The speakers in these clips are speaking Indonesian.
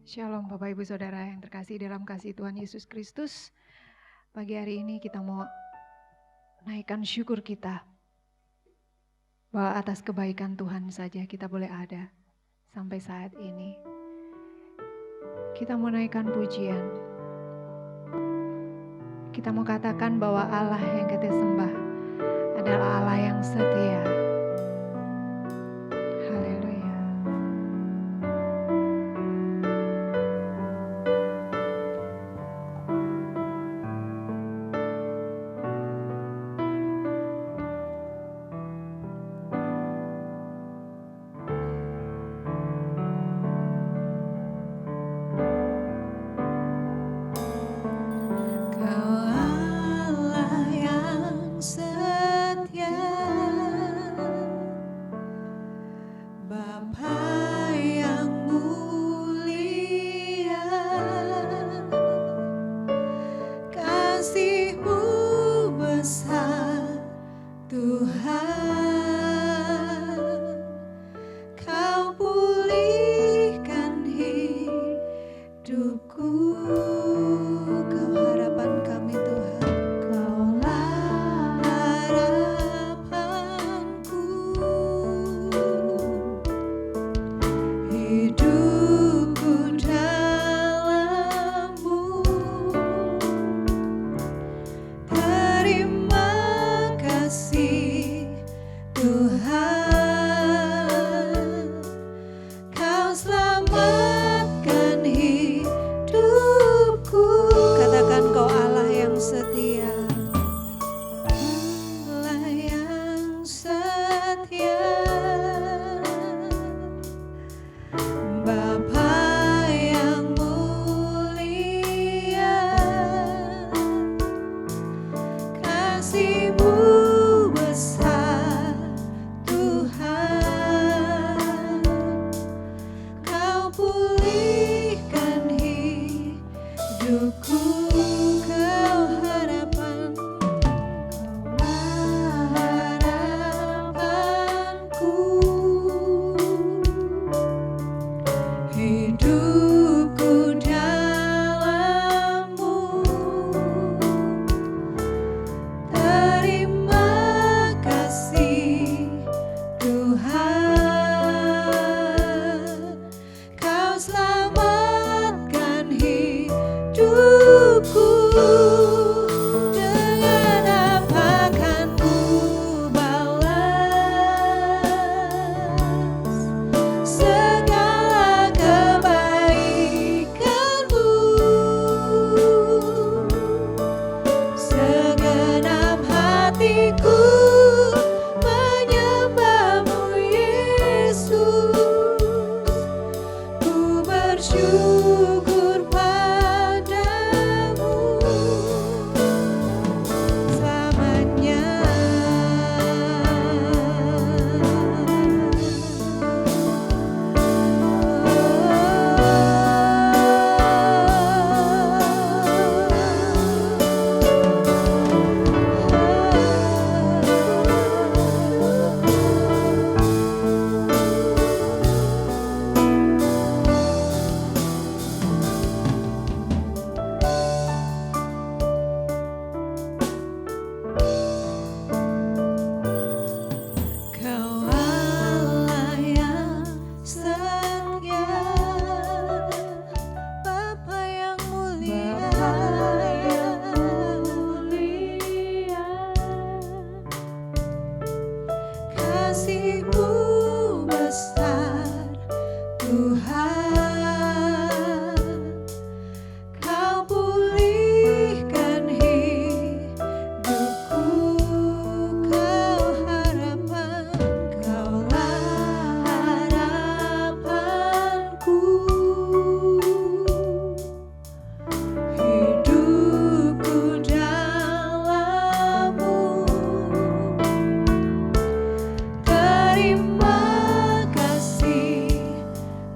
Shalom Bapak Ibu Saudara yang terkasih dalam kasih Tuhan Yesus Kristus. Pagi hari ini kita mau naikkan syukur kita bahwa atas kebaikan Tuhan saja kita boleh ada sampai saat ini. Kita mau naikkan pujian. Kita mau katakan bahwa Allah yang kita sembah adalah Allah yang setia. Haleluya.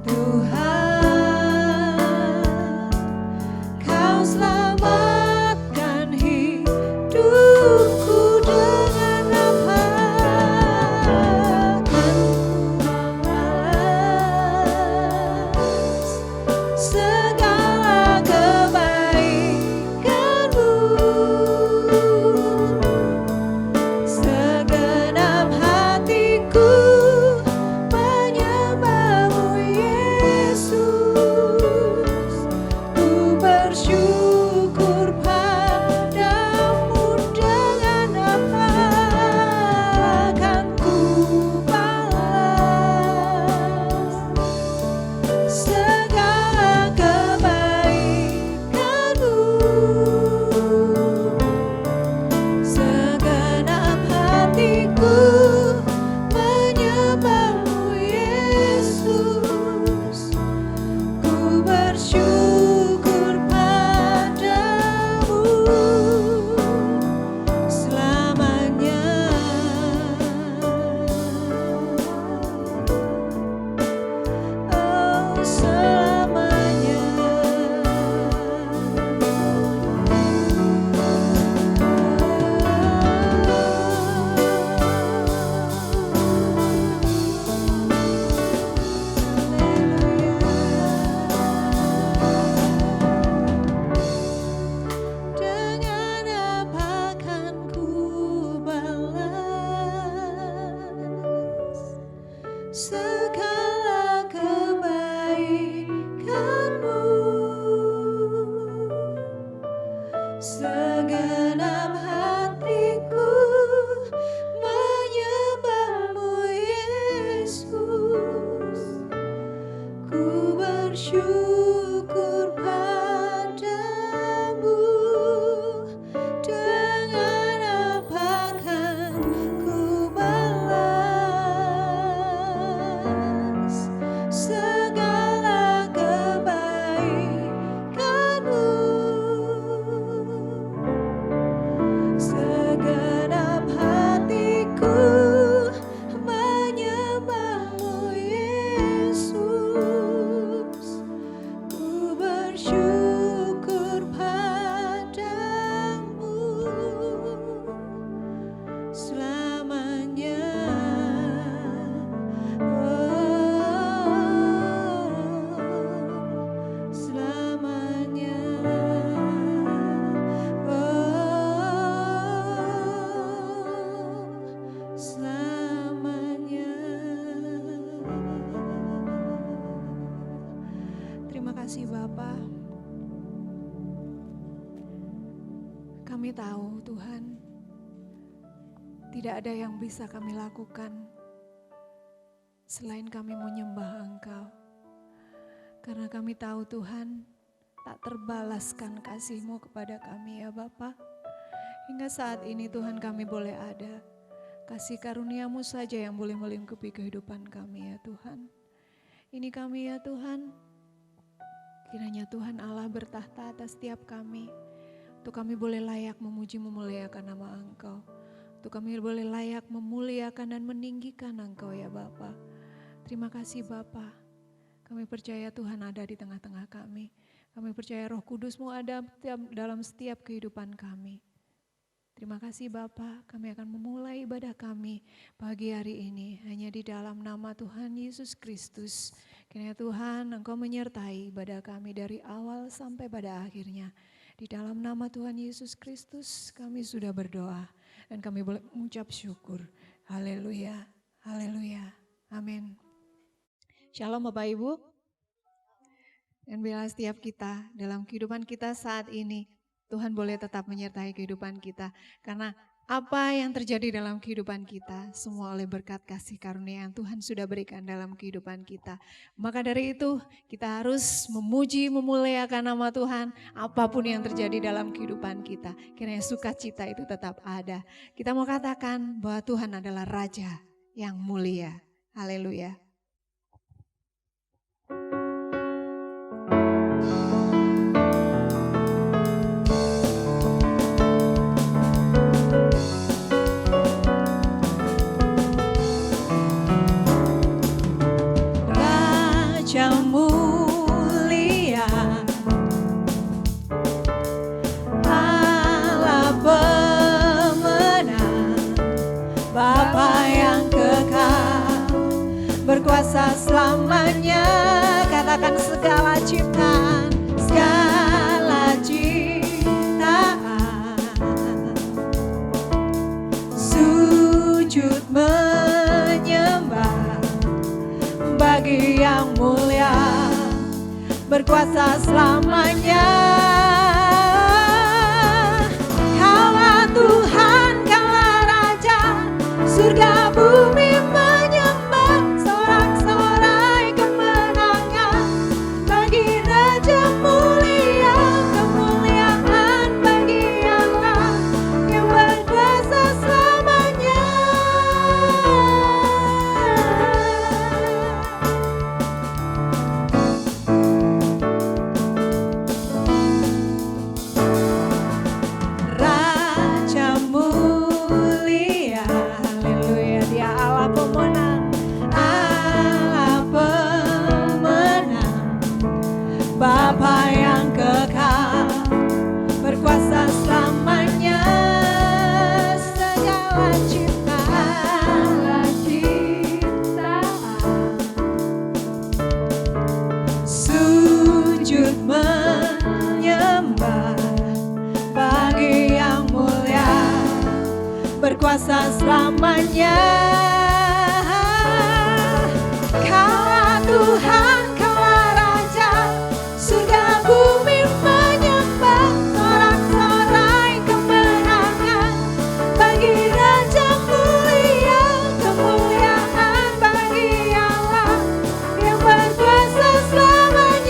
Tuhan bersyukur padamu, dengan apa kan ku balas segala kebaikanmu. Segenap hatiku menyembahmu Yesus, ku bersyukur padamu selamanya. Selamanya. Selamanya. Terima kasih Bapa. Kami tahu Tuhan, tidak ada yang bisa kami lakukan selain kami menyembah Engkau. Karena kami tahu Tuhan, tak terbalaskan kasih-Mu kepada kami ya Bapa. Hingga saat ini Tuhan kami boleh ada. Kasih karunia-Mu saja yang boleh melingkupi kehidupan kami ya Tuhan. Ini kami ya Tuhan. Kiranya Tuhan Allah bertahta atas setiap kami. Untuk kami boleh layak memuji memuliakan nama Engkau. Untuk kami boleh layak memuliakan dan meninggikan Engkau ya Bapa. Terima kasih Bapa. Kami percaya Tuhan ada di tengah-tengah kami. Kami percaya Roh Kudus-Mu ada dalam setiap kehidupan kami. Terima kasih Bapa, kami akan memulai ibadah kami pagi hari ini hanya di dalam nama Tuhan Yesus Kristus. Kiranya Tuhan Engkau menyertai ibadah kami dari awal sampai pada akhirnya. Di dalam nama Tuhan Yesus Kristus kami sudah berdoa dan kami boleh mengucap syukur. Haleluya, haleluya, amin. Shalom Bapak Ibu. Dan bila setiap kita dalam kehidupan kita saat ini, Tuhan boleh tetap menyertai kehidupan kita. Karena apa yang terjadi dalam kehidupan kita, semua oleh berkat kasih karunia yang Tuhan sudah berikan dalam kehidupan kita. Maka dari itu kita harus memuji, memuliakan nama Tuhan. Apapun yang terjadi dalam kehidupan kita, kiranya sukacita itu tetap ada. Kita mau katakan bahwa Tuhan adalah Raja yang mulia. Haleluya. Berkuasa selamanya, katakan segala ciptaan, segala ciptaan sujud menyembah bagi yang mulia, berkuasa selamanya. Kaulah Tuhan, kaulah Raja, surga bumi berkuasa selamanya. Kaulah Tuhan, kaulah Raja, surga bumi menyembah, sorak-sorai kemenangan bagi Raja mulia, kemuliaan bagi Allah yang berkuasa selamanya.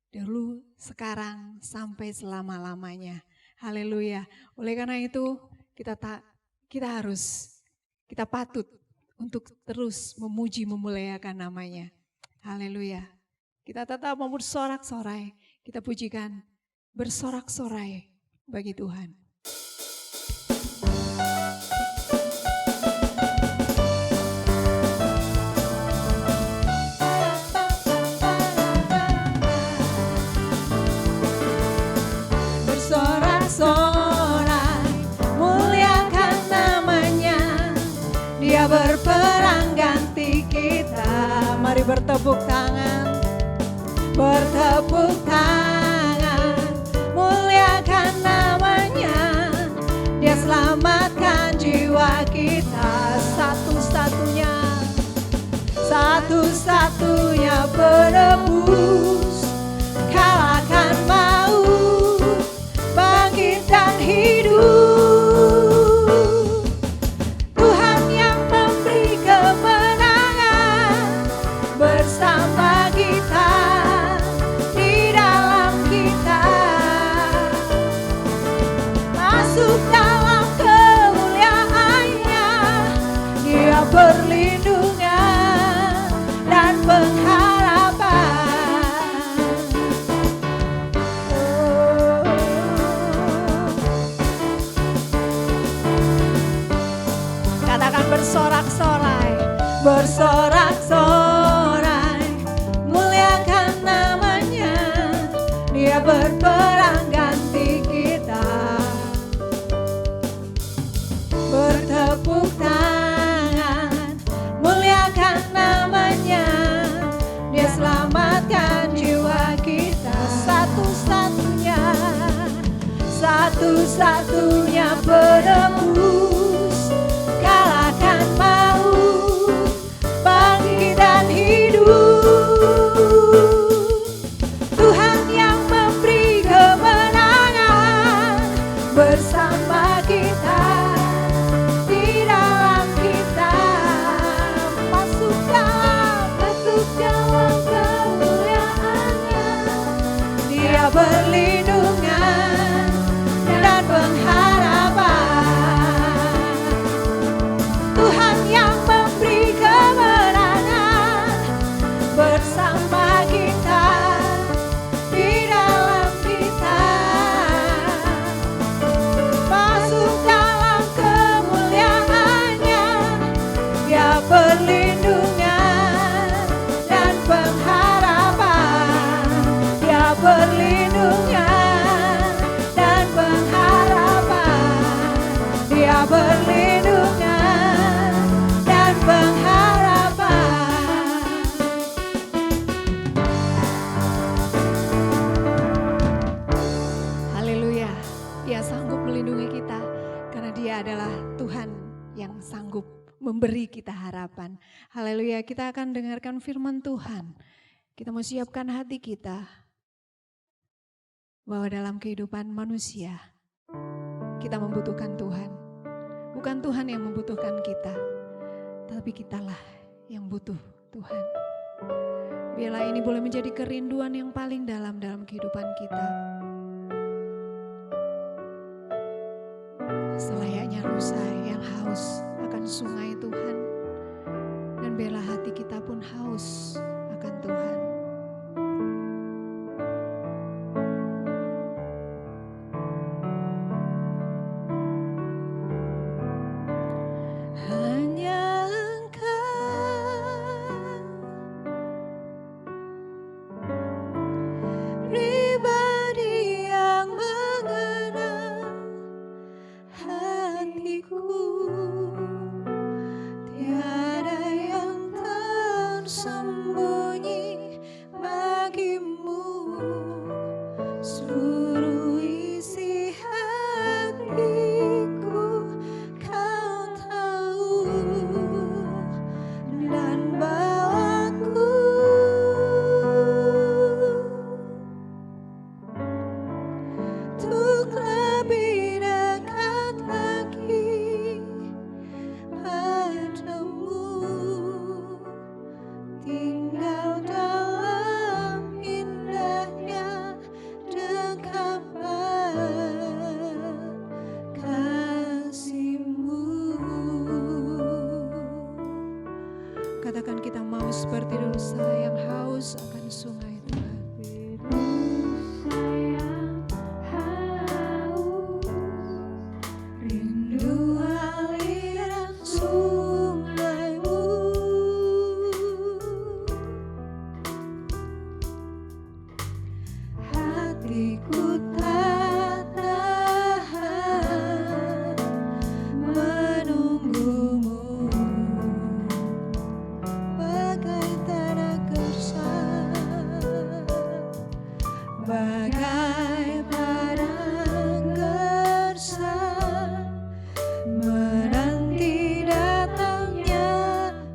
dulu, sekarang, sampai selama-lamanya. Haleluya. Oleh karena itu kita patut untuk terus memuji memuliakan namanya. Haleluya. Kita tetap mau bersorak-sorai, kita pujikan bersorak-sorai bagi Tuhan. Bersorak-sorai, muliakan namanya. Dia berperang ganti kita. Mari bertepuk tangan. Bertepuk tangan, muliakan namanya. Dia selamatkan jiwa kita. Satu-satunya penebus. Kalahkan maut, bangkit dan hidup. Tuhan yang memberi kemenangan bersama kita, di dalam kita. Masuk dalam kemuliaannya, Dia perlindungan dan pengharapan. Katakan bersorak-sorai, bersorak-sorai, muliakan namanya. Dia berperang ganti kita. Bertepuk tangan, muliakan namanya. Dia selamatkan jiwa kita. Satu-satunya penebus. Kalahkan maut, bangkit dan hidup. Tuhan yang memberi kemenangan bersama kita, di dalam kita. Masuk dalam kemuliaannya. Dia perlindungan dan pengharapan. Tuhan yang memberi kemenangan bersama kita, di dalam kita. Masuk dalam kemuliaannya. Dia perlindungan dan pengharapan. Dia perlindungan dan pengharapan. Dia perlindungan dan pengharapan. Haleluya. Dia sanggup melindungi kita karena Dia adalah Tuhan yang sanggup memberi kita harapan. Haleluya. Kita akan dengarkan firman Tuhan. Kita mau siapkan hati kita bahwa dalam kehidupan manusia kita membutuhkan Tuhan. Bukan Tuhan yang membutuhkan kita, tapi kitalah yang butuh Tuhan. Biarlah ini boleh menjadi kerinduan yang paling dalam kehidupan kita. Selayaknya rusa yang haus akan sungai Tuhan, dan biarlah hati kita pun haus akan Tuhan. Hanya Engkau, pribadi yang mengenal hatiku. Tiada yang tersembunyi seperti rusa yang haus akan sungai Tuhan. Rindu aliran sungaimu, hatiku tak tahan menunggumu, bagai tanah gersang, bagai padang gersang, menanti datangnya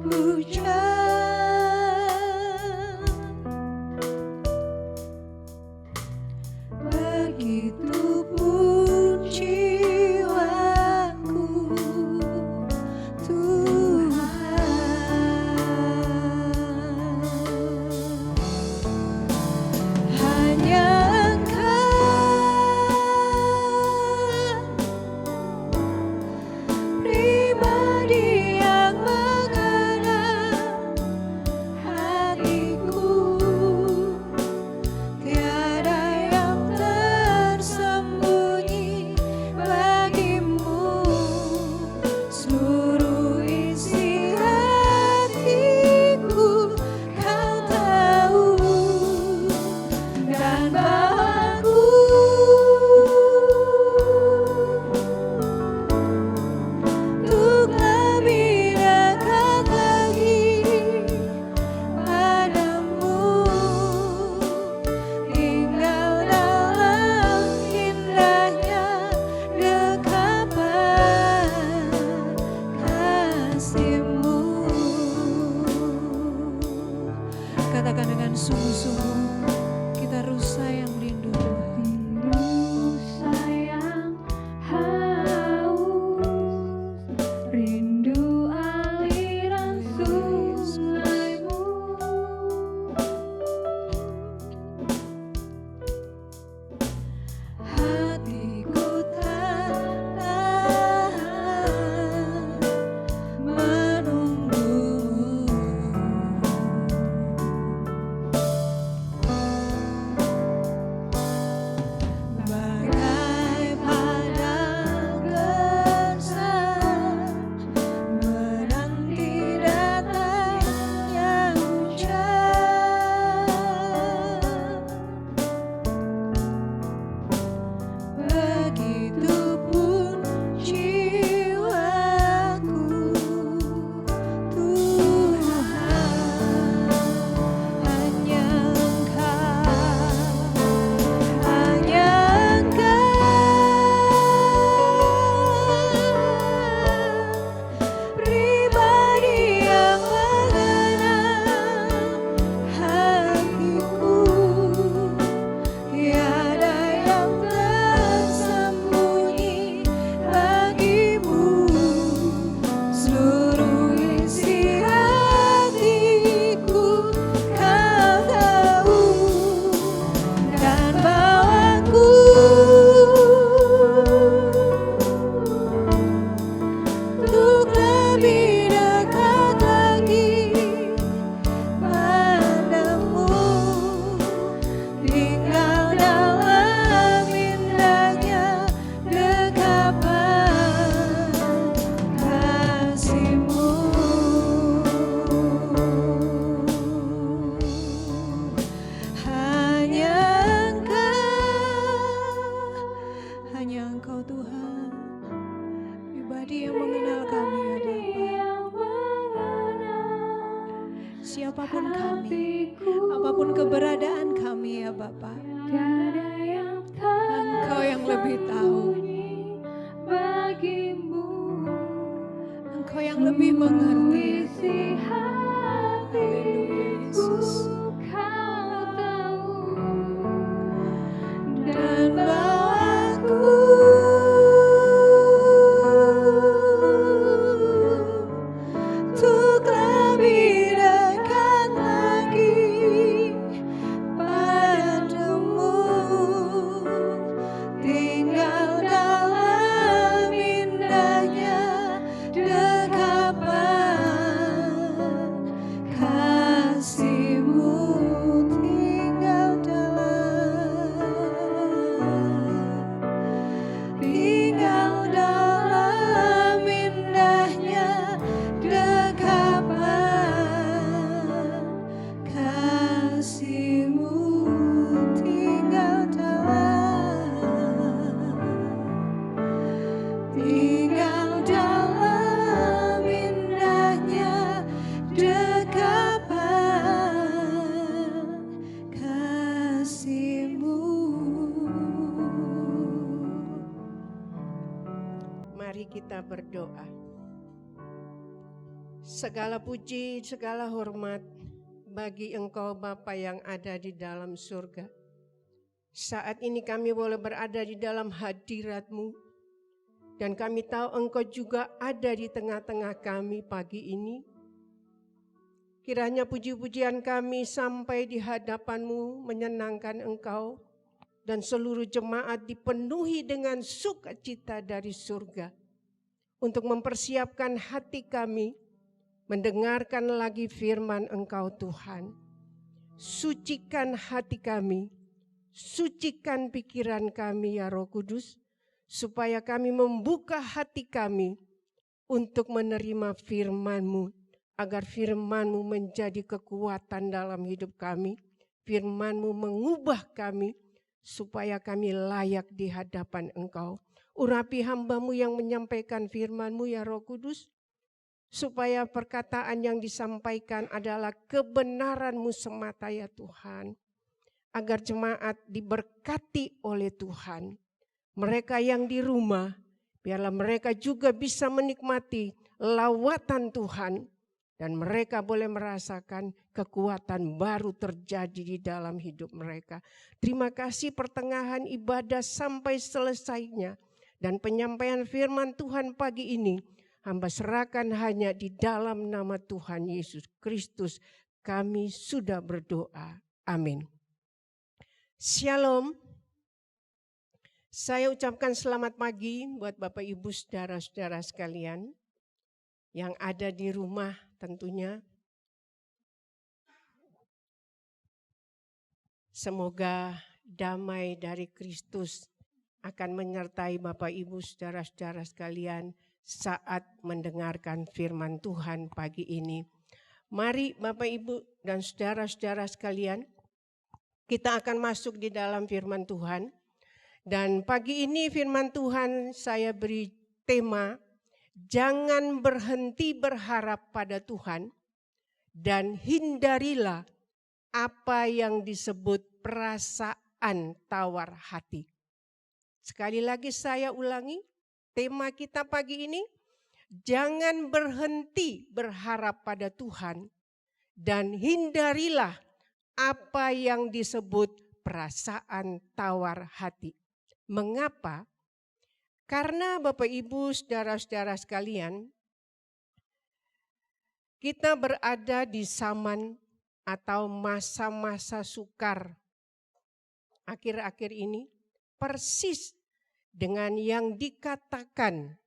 hujan. Begitupun jiwaku, Tuhan. Hanya Engkau pribadi yang mengenal hatiku, tiada yang tersembunyi bagimu. Seluruh isi hatiku Kau tahu, dan bawaku untuk lebih dekat lagi padamu, tinggal dalam indahnya dekapan kasih-Mu. Katakan dengan sungguh-sungguh, kita rusa yang rindu Tuhan. Rusa yang haus, rindu aliran sungaimu, hatiku tak tahan menunggumu, bagai padang gersang, menanti datangnya hujan. Begitupun jiwaku, Tuhan. Hanya Engkau, hanya Engkau pribadi yang mengenal hatiku, tiada yang tersembunyi bagimu. Seluruh isi hatiku Kau tahu, dan bawaku untuk lebih dekat lagi padamu, tinggal dalam indahnya dekapan kasih-Mu. Hanya Engkau Tuhan, pribadi yang mengenal kami ya Bapa. Siapapun kami, apapun keberadaan kami ya Bapa, Engkau yang lebih tahu, Engkau yang lebih mengerti. Haleluya Yesus. Dan bawaku untuk lebih dekat lagi padamu, tinggal dalam indahnya dekapan kasih-Mu. kita berdoa. Segala puji, segala hormat bagi Engkau Bapa yang ada di dalam surga. Saat ini kami boleh berada di dalam hadirat-Mu. Dan kami tahu Engkau juga ada di tengah-tengah kami pagi ini. Kiranya puji-pujian kami sampai di hadapan-Mu menyenangkan Engkau. Dan seluruh jemaat dipenuhi dengan sukacita dari surga. Untuk mempersiapkan hati kami, mendengarkan lagi firman Engkau Tuhan. Sucikan hati kami, sucikan pikiran kami ya Roh Kudus, supaya kami membuka hati kami untuk menerima firman-Mu, agar firman-Mu menjadi kekuatan dalam hidup kami, firman-Mu mengubah kami, supaya kami layak di hadapan Engkau. Urapi hamba-Mu yang menyampaikan firman-Mu ya Roh Kudus, supaya perkataan yang disampaikan adalah kebenaran-Mu semata ya Tuhan. Agar jemaat diberkati oleh Tuhan. Mereka yang di rumah, biarlah mereka juga bisa menikmati lawatan Tuhan. Dan mereka boleh merasakan kekuatan baru terjadi di dalam hidup mereka. Terima kasih pertengahan ibadah sampai selesainya. Dan penyampaian firman Tuhan pagi ini, hamba serahkan hanya di dalam nama Tuhan Yesus Kristus. Kami sudah berdoa. Amin. Shalom. Saya ucapkan selamat pagi buat Bapak Ibu saudara-saudara sekalian. Yang ada di rumah tentunya. Semoga damai dari Kristus akan menyertai Bapak Ibu saudara-saudara sekalian saat mendengarkan firman Tuhan pagi ini. Mari Bapak Ibu dan saudara-saudara sekalian, kita akan masuk di dalam firman Tuhan. Dan pagi ini firman Tuhan saya beri tema, jangan berhenti berharap pada Tuhan dan hindarilah apa yang disebut perasaan tawar hati. Sekali lagi saya ulangi, tema kita pagi ini, jangan berhenti berharap pada Tuhan dan hindarilah apa yang disebut perasaan tawar hati. Mengapa? Karena Bapak Ibu saudara-saudara sekalian, kita berada di zaman atau masa-masa sukar akhir-akhir ini, persis dengan yang dikatakan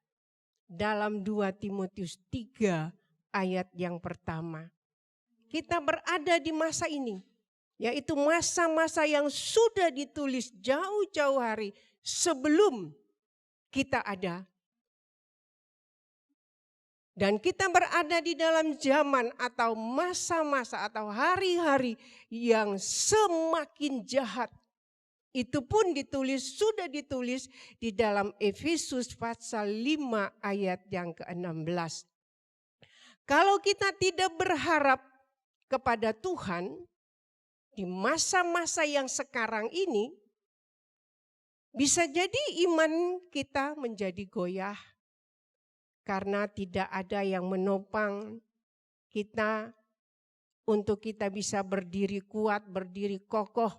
dalam 2 Timotius 3 ayat yang pertama. Kita berada di masa ini, yaitu masa-masa yang sudah ditulis jauh-jauh hari sebelum kita ada. Dan kita berada di dalam zaman atau masa-masa atau hari-hari yang semakin jahat. Itu pun sudah ditulis di dalam Efesus pasal 5 ayat yang ke-16. Kalau kita tidak berharap kepada Tuhan di masa-masa yang sekarang ini, bisa jadi iman kita menjadi goyah. Karena tidak ada yang menopang kita untuk kita bisa berdiri kuat, berdiri kokoh,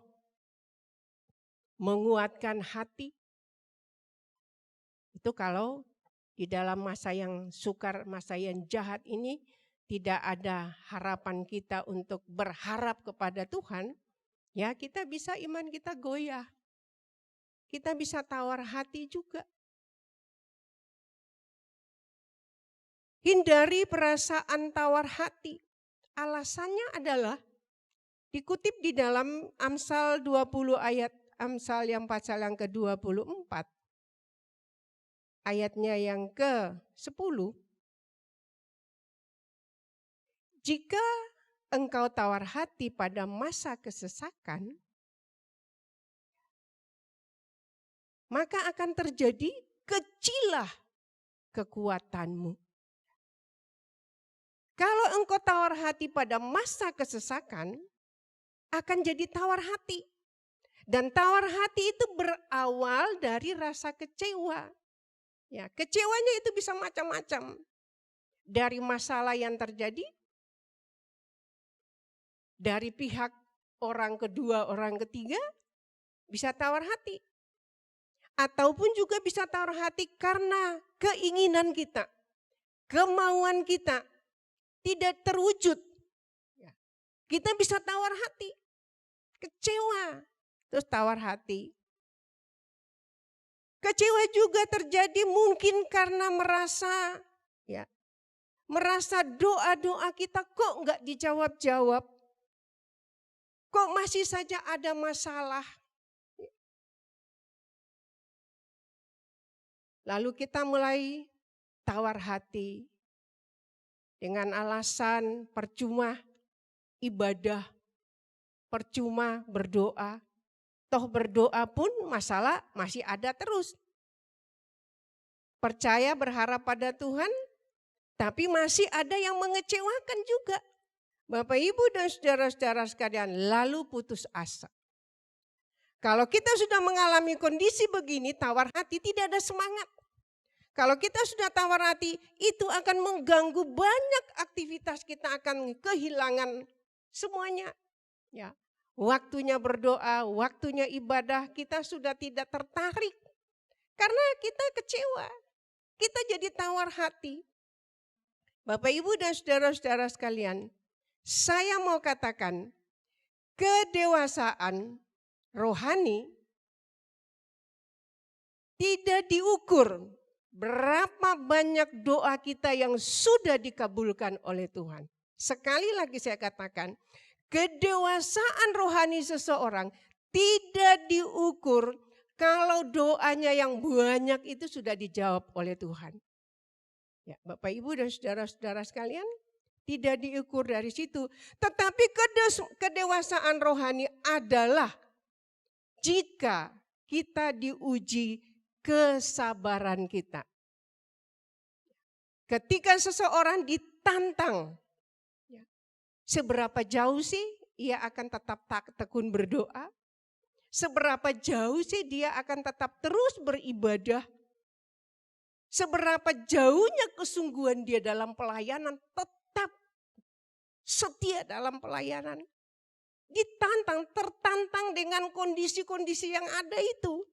menguatkan hati. Itu kalau di dalam masa yang sukar, masa yang jahat ini tidak ada harapan kita untuk berharap kepada Tuhan, ya kita bisa iman kita goyah. Kita bisa tawar hati juga. Hindari perasaan tawar hati. Alasannya adalah dikutip di dalam Amsal 20 ayat Amsal yang pasal yang ke-24. Ayatnya yang ke-10. Jika engkau tawar hati pada masa kesesakan, maka akan terjadi kecillah kekuatanmu. Kalau engkau tawar hati pada masa kesesakan, akan jadi tawar hati. Dan tawar hati itu berawal dari rasa kecewa. Ya, kecewanya itu bisa macam-macam. Dari masalah yang terjadi, dari pihak orang kedua, orang ketiga, bisa tawar hati. Ataupun juga bisa tawar hati karena keinginan kita, kemauan kita tidak terwujud. Kita bisa tawar hati, kecewa, terus tawar hati. Kecewa juga terjadi mungkin karena merasa doa-doa kita kok enggak dijawab-jawab. Kok masih saja ada masalah. Lalu kita mulai tawar hati dengan alasan percuma ibadah, percuma berdoa. Toh berdoa pun masalah masih ada terus. Percaya berharap pada Tuhan, tapi masih ada yang mengecewakan juga. Bapak, Ibu, dan saudara-saudara sekalian, lalu putus asa. Kalau kita sudah mengalami kondisi begini, tawar hati, tidak ada semangat. Kalau kita sudah tawar hati, itu akan mengganggu banyak aktivitas, kita akan kehilangan semuanya. Ya. Waktunya berdoa, waktunya ibadah, kita sudah tidak tertarik. Karena kita kecewa, kita jadi tawar hati. Bapak, Ibu, dan saudara-saudara sekalian, saya mau katakan, kedewasaan rohani tidak diukur berapa banyak doa kita yang sudah dikabulkan oleh Tuhan. Sekali lagi saya katakan, kedewasaan rohani seseorang tidak diukur kalau doanya yang banyak itu sudah dijawab oleh Tuhan. Ya, Bapak, Ibu, dan saudara-saudara sekalian, tidak diukur dari situ. Tetapi kedewasaan rohani adalah jika kita diuji kesabaran kita. Ketika seseorang ditantang, seberapa jauh sih ia akan tetap tekun berdoa? Seberapa jauh sih dia akan tetap terus beribadah? Seberapa jauhnya kesungguhan dia dalam pelayanan, tetap setia dalam pelayanan? Tertantang dengan kondisi-kondisi yang ada itu.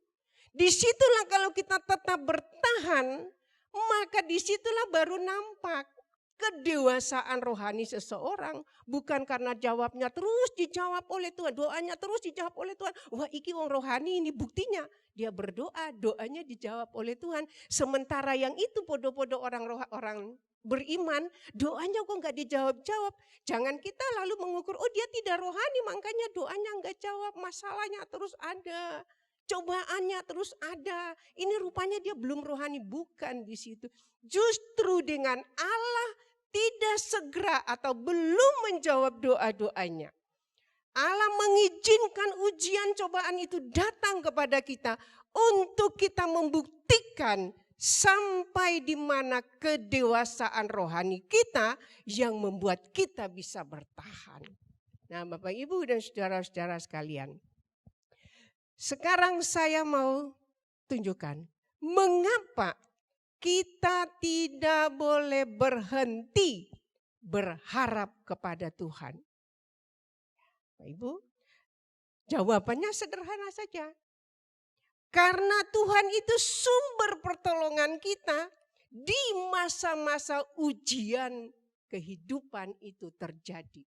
Disitulah kalau kita tetap bertahan, maka disitulah baru nampak kedewasaan rohani seseorang. Bukan karena jawabnya terus dijawab oleh Tuhan, doanya terus dijawab oleh Tuhan. Wah, iki wong rohani, ini buktinya. Dia berdoa, doanya dijawab oleh Tuhan. Sementara yang itu podo-podo orang beriman, doanya kok enggak dijawab-jawab. Jangan kita lalu mengukur, oh dia tidak rohani makanya doanya enggak jawab. Masalahnya terus ada, cobaannya terus ada. Ini rupanya dia belum rohani, bukan di situ. Justru dengan Allah tidak segera atau belum menjawab doa-doanya, Allah mengizinkan ujian cobaan itu datang kepada kita untuk kita membuktikan sampai di mana kedewasaan rohani kita yang membuat kita bisa bertahan. Nah, Bapak, Ibu, dan saudara-saudara sekalian, sekarang saya mau tunjukkan mengapa kita tidak boleh berhenti berharap kepada Tuhan. Bapak, Ibu, jawabannya sederhana saja. Karena Tuhan itu sumber pertolongan kita di masa-masa ujian kehidupan itu terjadi.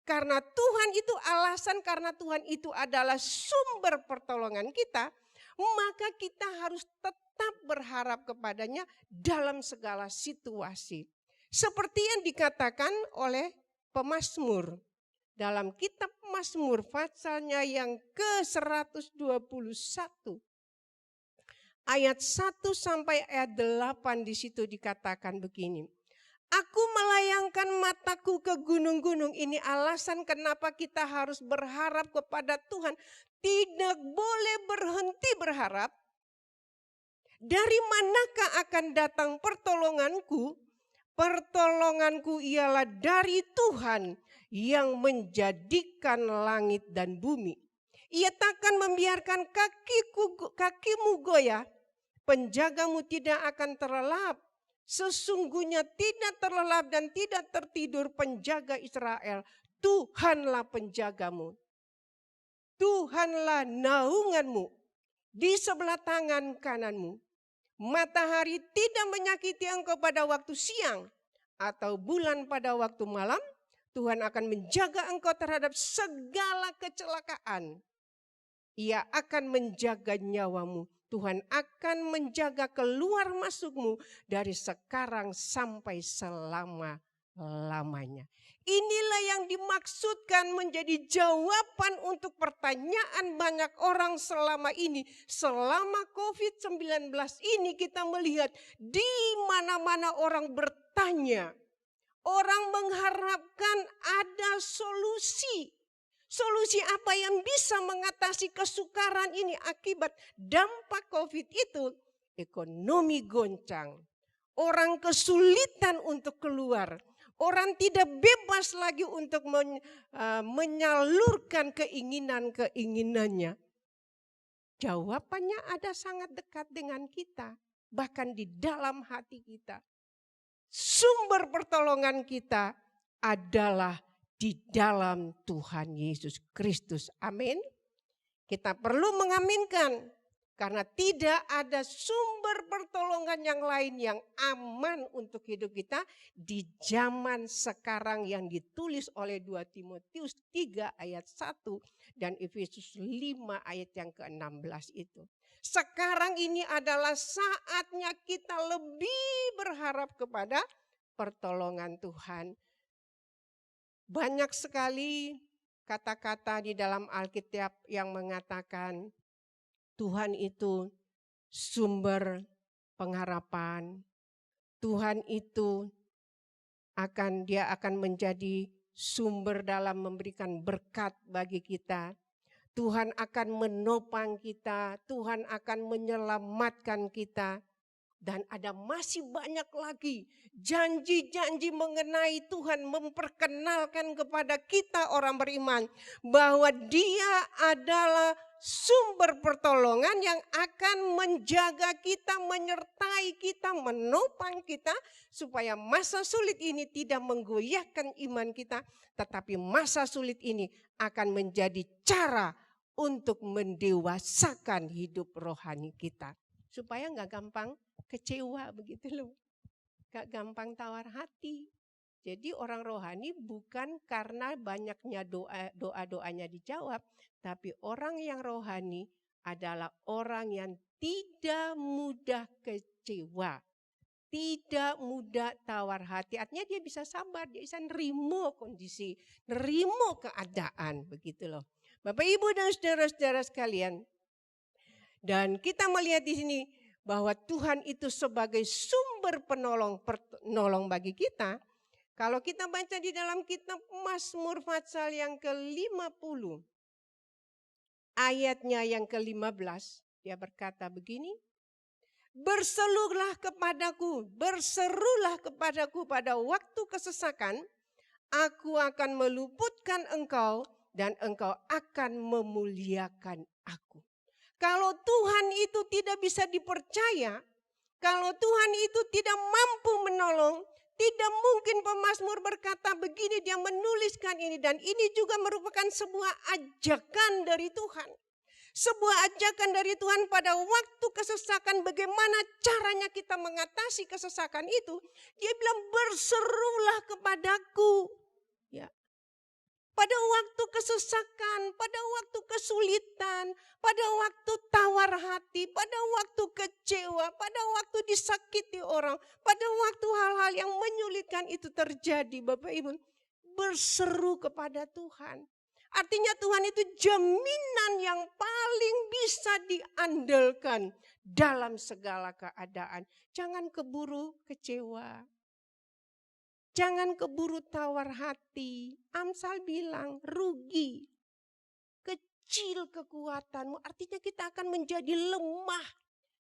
Karena Tuhan itu alasan, karena Tuhan itu adalah sumber pertolongan kita, maka kita harus tetap berharap kepadanya dalam segala situasi. Seperti yang dikatakan oleh pemazmur. Dalam kitab Mazmur pasalnya yang ke-121. Ayat 1 sampai ayat 8 di situ dikatakan begini. Aku melayangkan mataku ke gunung-gunung. Ini alasan kenapa kita harus berharap kepada Tuhan. Tidak boleh berhenti berharap. Dari manakah akan datang pertolonganku? Pertolonganku ialah dari Tuhan yang menjadikan langit dan bumi. Ia takkan membiarkan kakimu goyah, Penjagamu tidak akan terlelap. Sesungguhnya tidak terlelap dan tidak tertidur penjaga Israel. Tuhanlah penjagamu. Tuhanlah naunganmu di sebelah tangan kananmu. Matahari tidak menyakiti engkau pada waktu siang atau bulan pada waktu malam. Tuhan akan menjaga engkau terhadap segala kecelakaan. Ia akan menjaga nyawamu. Tuhan akan menjaga keluar masukmu dari sekarang sampai selama-lamanya. Inilah yang dimaksudkan menjadi jawaban untuk pertanyaan banyak orang selama ini. Selama COVID-19 ini kita melihat di mana-mana orang bertanya. Orang mengharapkan ada solusi. Solusi apa yang bisa mengatasi kesukaran ini akibat dampak COVID itu? Ekonomi goncang. Orang kesulitan untuk keluar. Orang tidak bebas lagi untuk menyalurkan keinginan-keinginannya. Jawabannya ada sangat dekat dengan kita. Bahkan di dalam hati kita. Sumber pertolongan kita adalah di dalam Tuhan Yesus Kristus. Amin. Kita perlu mengaminkan karena tidak ada sumber pertolongan yang lain yang aman untuk hidup kita di zaman sekarang yang ditulis oleh 2 Timotius 3 ayat 1 dan Efesus 5 ayat yang ke-16 itu. Sekarang ini adalah saatnya kita lebih berharap kepada pertolongan Tuhan. Banyak sekali kata-kata di dalam Alkitab yang mengatakan Tuhan itu sumber pengharapan. Tuhan itu dia akan menjadi sumber dalam memberikan berkat bagi kita. Tuhan akan menopang kita, Tuhan akan menyelamatkan kita. Dan ada masih banyak lagi janji-janji mengenai Tuhan memperkenalkan kepada kita orang beriman. Bahwa Dia adalah sumber pertolongan yang akan menjaga kita, menyertai kita, menopang kita. Supaya masa sulit ini tidak menggoyahkan iman kita. Tetapi masa sulit ini akan menjadi cara untuk mendewasakan hidup rohani kita. Supaya gak gampang kecewa begitu loh. Gak gampang tawar hati. Jadi orang rohani bukan karena banyaknya doa-doanya dijawab. Tapi orang yang rohani adalah orang yang tidak mudah kecewa. Tidak mudah tawar hati. Artinya dia bisa sabar, dia bisa nerimo kondisi, nerimo keadaan begitu loh. Bapak Ibu dan saudara-saudara sekalian. Dan kita melihat di sini bahwa Tuhan itu sebagai sumber penolong bagi kita. Kalau kita baca di dalam kitab Mazmur pasal yang ke-50. Ayatnya yang ke-15. Dia berkata begini. Berserulah kepadaku pada waktu kesesakan. Aku akan meluputkan engkau dan engkau akan memuliakan aku. Kalau Tuhan itu tidak bisa dipercaya, kalau Tuhan itu tidak mampu menolong, tidak mungkin pemazmur berkata begini, dia menuliskan ini. Dan ini juga merupakan sebuah ajakan dari Tuhan. Sebuah ajakan dari Tuhan pada waktu kesesakan, bagaimana caranya kita mengatasi kesesakan itu. Dia bilang berserulah kepadaku. Ya. Pada waktu kesesakan, pada waktu kesulitan, pada waktu tawar hati, pada waktu kecewa, pada waktu disakiti orang, pada waktu hal-hal yang menyulitkan itu terjadi, Bapak Ibu, berseru kepada Tuhan. Artinya Tuhan itu jaminan yang paling bisa diandalkan dalam segala keadaan. Jangan keburu kecewa. Jangan keburu tawar hati. Amsal bilang rugi. Kecil kekuatanmu, artinya kita akan menjadi lemah.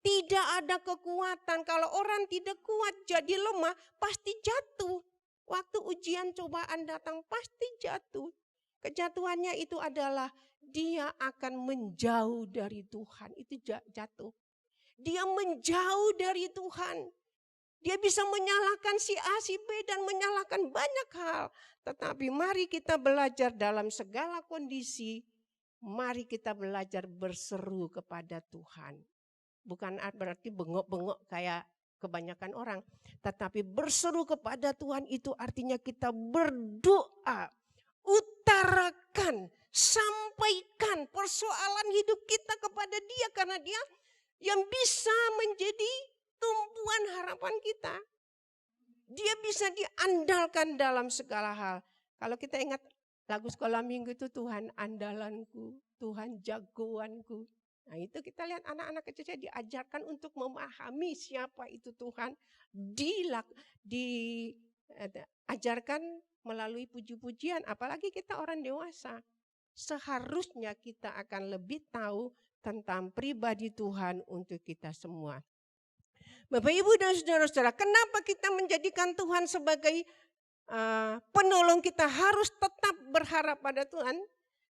Tidak ada kekuatan. Kalau orang tidak kuat jadi lemah, pasti jatuh. Waktu ujian cobaan datang pasti jatuh. Kejatuhannya itu adalah dia akan menjauh dari Tuhan. Itu jatuh. Dia menjauh dari Tuhan. Dia bisa menyalahkan si A, si B dan menyalahkan banyak hal. Tetapi mari kita belajar dalam segala kondisi. Mari kita belajar berseru kepada Tuhan. Bukan berarti bengok-bengok kayak kebanyakan orang. Tetapi berseru kepada Tuhan itu artinya kita berdoa. Utarakan, sampaikan persoalan hidup kita kepada Dia. Karena Dia yang bisa menjadi tumpuan harapan kita. Dia bisa diandalkan dalam segala hal. Kalau kita ingat lagu sekolah minggu itu, Tuhan andalanku, Tuhan jagoanku. Nah itu kita lihat anak-anak kecil diajarkan untuk memahami siapa itu Tuhan. Diajarkan melalui puji-pujian, apalagi kita orang dewasa. Seharusnya kita akan lebih tahu tentang pribadi Tuhan untuk kita semua. Bapak, Ibu, dan saudara-saudara, kenapa kita menjadikan Tuhan sebagai penolong kita harus tetap berharap pada Tuhan?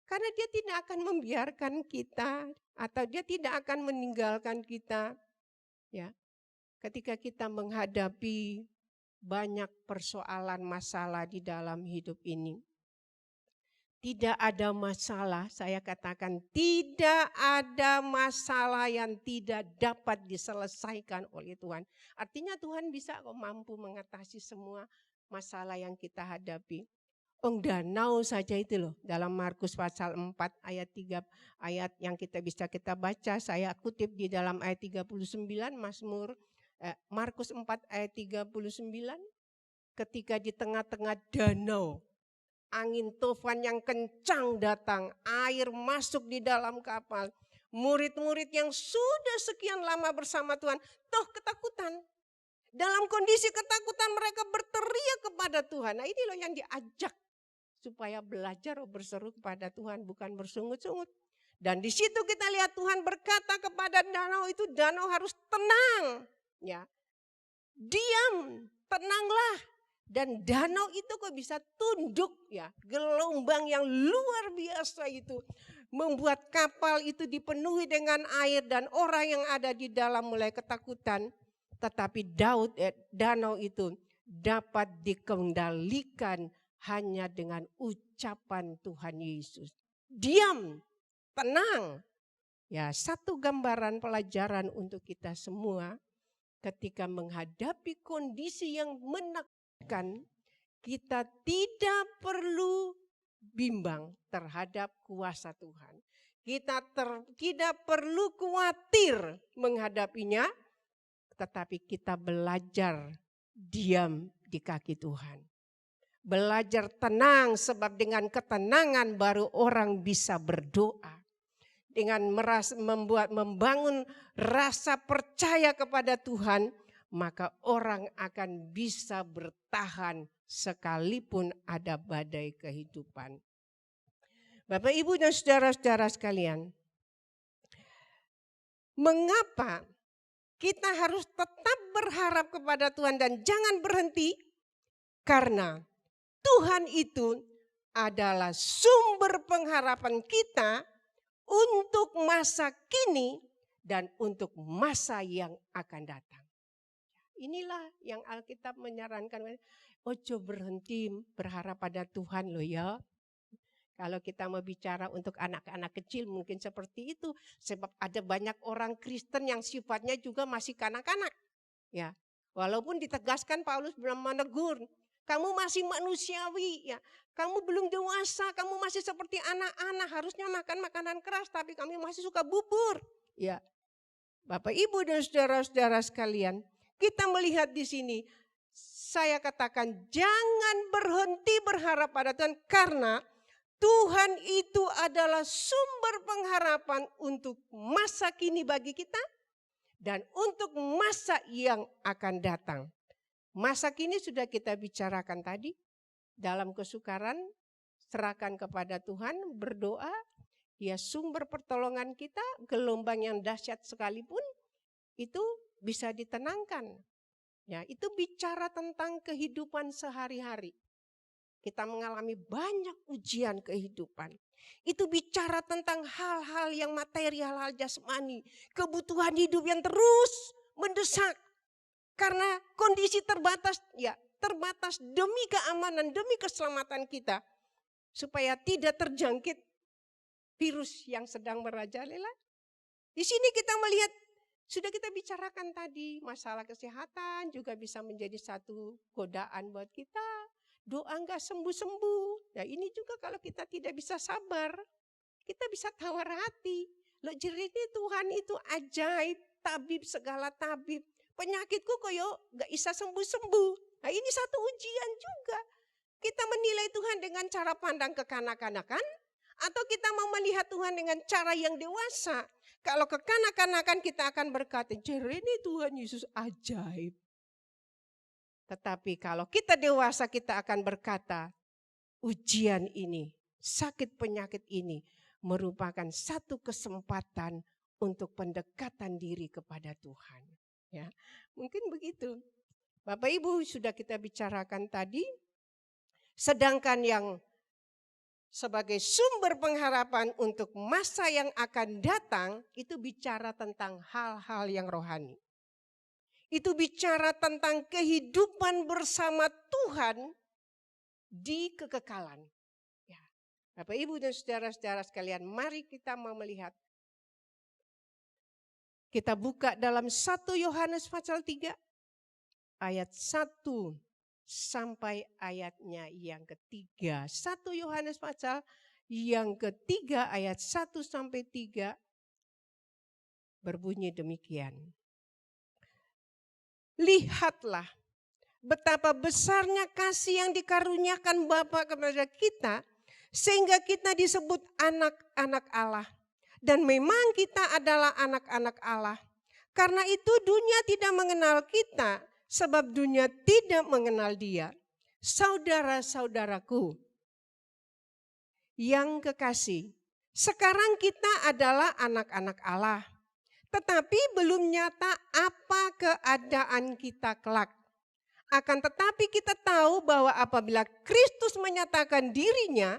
Karena Dia tidak akan membiarkan kita atau Dia tidak akan meninggalkan kita. Ya, ketika kita menghadapi banyak persoalan masalah di dalam hidup ini. Tidak ada masalah, saya katakan tidak ada masalah yang tidak dapat diselesaikan oleh Tuhan. Artinya Tuhan bisa kok mampu mengatasi semua masalah yang kita hadapi. Danau saja itu loh, dalam Markus pasal 4 ayat 3, ayat yang kita baca, saya kutip di dalam ayat 39 Markus 4 ayat 39, ketika di tengah-tengah danau, angin tufan yang kencang datang, air masuk di dalam kapal. Murid-murid yang sudah sekian lama bersama Tuhan, toh ketakutan. Dalam kondisi ketakutan mereka berteriak kepada Tuhan. Nah ini loh yang diajak supaya belajar berseru kepada Tuhan, bukan bersungut-sungut. Dan di situ kita lihat Tuhan berkata kepada danau itu, danau harus tenang. Ya, diam, tenanglah. Dan danau itu kok bisa tunduk ya, gelombang yang luar biasa itu membuat kapal itu dipenuhi dengan air dan orang yang ada di dalam mulai ketakutan. Tetapi danau itu dapat dikendalikan hanya dengan ucapan Tuhan Yesus. Diam, tenang. Ya, satu gambaran pelajaran untuk kita semua ketika menghadapi kondisi yang menakutkan, kita tidak perlu bimbang terhadap kuasa Tuhan. Kita tidak perlu khawatir menghadapinya, tetapi kita belajar diam di kaki Tuhan. Belajar tenang, sebab dengan ketenangan baru orang bisa berdoa. Dengan membangun rasa percaya kepada Tuhan, maka orang akan bisa bertahan sekalipun ada badai kehidupan. Bapak, Ibu, dan saudara-saudara sekalian, mengapa kita harus tetap berharap kepada Tuhan dan jangan berhenti? Karena Tuhan itu adalah sumber pengharapan kita untuk masa kini dan untuk masa yang akan datang. Inilah yang Alkitab menyarankan, ojo berhenti berharap pada Tuhan loh ya. Kalau kita mau bicara untuk anak-anak kecil mungkin seperti itu. Sebab ada banyak orang Kristen yang sifatnya juga masih kanak-kanak. Ya, walaupun ditegaskan Paulus belum menegur, kamu masih manusiawi ya. Kamu belum dewasa, kamu masih seperti anak-anak, harusnya makan makanan keras tapi kamu masih suka bubur. Ya. Bapak, Ibu, dan saudara-saudara sekalian, kita melihat di sini, saya katakan jangan berhenti berharap pada Tuhan karena Tuhan itu adalah sumber pengharapan untuk masa kini bagi kita dan untuk masa yang akan datang. Masa kini sudah kita bicarakan tadi, dalam kesukaran serahkan kepada Tuhan, berdoa, Dia sumber pertolongan kita, gelombang yang dahsyat sekalipun itu bisa ditenangkan. Ya, itu bicara tentang kehidupan sehari-hari. Kita mengalami banyak ujian kehidupan. Itu bicara tentang hal-hal yang material, hal jasmani. Kebutuhan hidup yang terus mendesak. Karena kondisi terbatas, ya terbatas demi keamanan, demi keselamatan kita. Supaya tidak terjangkit virus yang sedang merajalela. Di sini kita melihat, sudah kita bicarakan tadi, masalah kesehatan juga bisa menjadi satu godaan buat kita. Doa enggak sembuh-sembuh. Nah ini juga kalau kita tidak bisa sabar, kita bisa tawar hati. Loh jernih Tuhan itu ajaib, tabib segala tabib. Penyakitku koyo enggak bisa sembuh-sembuh. Nah ini satu ujian juga. Kita menilai Tuhan dengan cara pandang kekanak-kanakan, atau kita mau melihat Tuhan dengan cara yang dewasa. Kalau kekanak-kanakan kita akan berkata, jernih Tuhan Yesus ajaib. Tetapi kalau kita dewasa kita akan berkata, ujian ini, sakit penyakit ini merupakan satu kesempatan untuk pendekatan diri kepada Tuhan. Ya, mungkin begitu. Bapak Ibu sudah kita bicarakan tadi, sedangkan yang sebagai sumber pengharapan untuk masa yang akan datang itu bicara tentang hal-hal yang rohani. Itu bicara tentang kehidupan bersama Tuhan di kekekalan. Ya. Bapak Ibu dan saudara-saudara sekalian, mari kita mau melihat. Kita buka dalam 1 Yohanes pasal 3 ayat 1 sampai ayatnya yang ketiga. 1 Yohanes pasal yang ketiga ayat 1 sampai 3 berbunyi demikian. Lihatlah betapa besarnya kasih yang dikaruniakan Bapa kepada kita, sehingga kita disebut anak-anak Allah. Dan memang kita adalah anak-anak Allah. Karena itu dunia tidak mengenal kita, sebab dunia tidak mengenal Dia. Saudara-saudaraku yang kekasih, sekarang kita adalah anak-anak Allah. Tetapi belum nyata apa keadaan kita kelak. Akan tetapi kita tahu bahwa apabila Kristus menyatakan dirinya,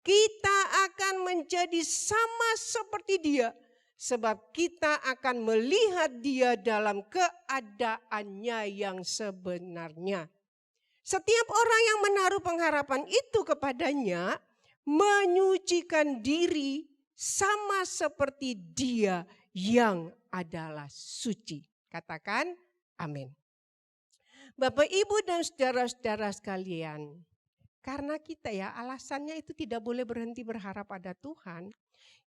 kita akan menjadi sama seperti Dia. Sebab kita akan melihat Dia dalam keadaannya yang sebenarnya. Setiap orang yang menaruh pengharapan itu kepadanya, menyucikan diri sama seperti Dia yang adalah suci. Katakan amin. Bapak, Ibu dan saudara-saudara sekalian, karena kita ya alasannya itu tidak boleh berhenti berharap pada Tuhan,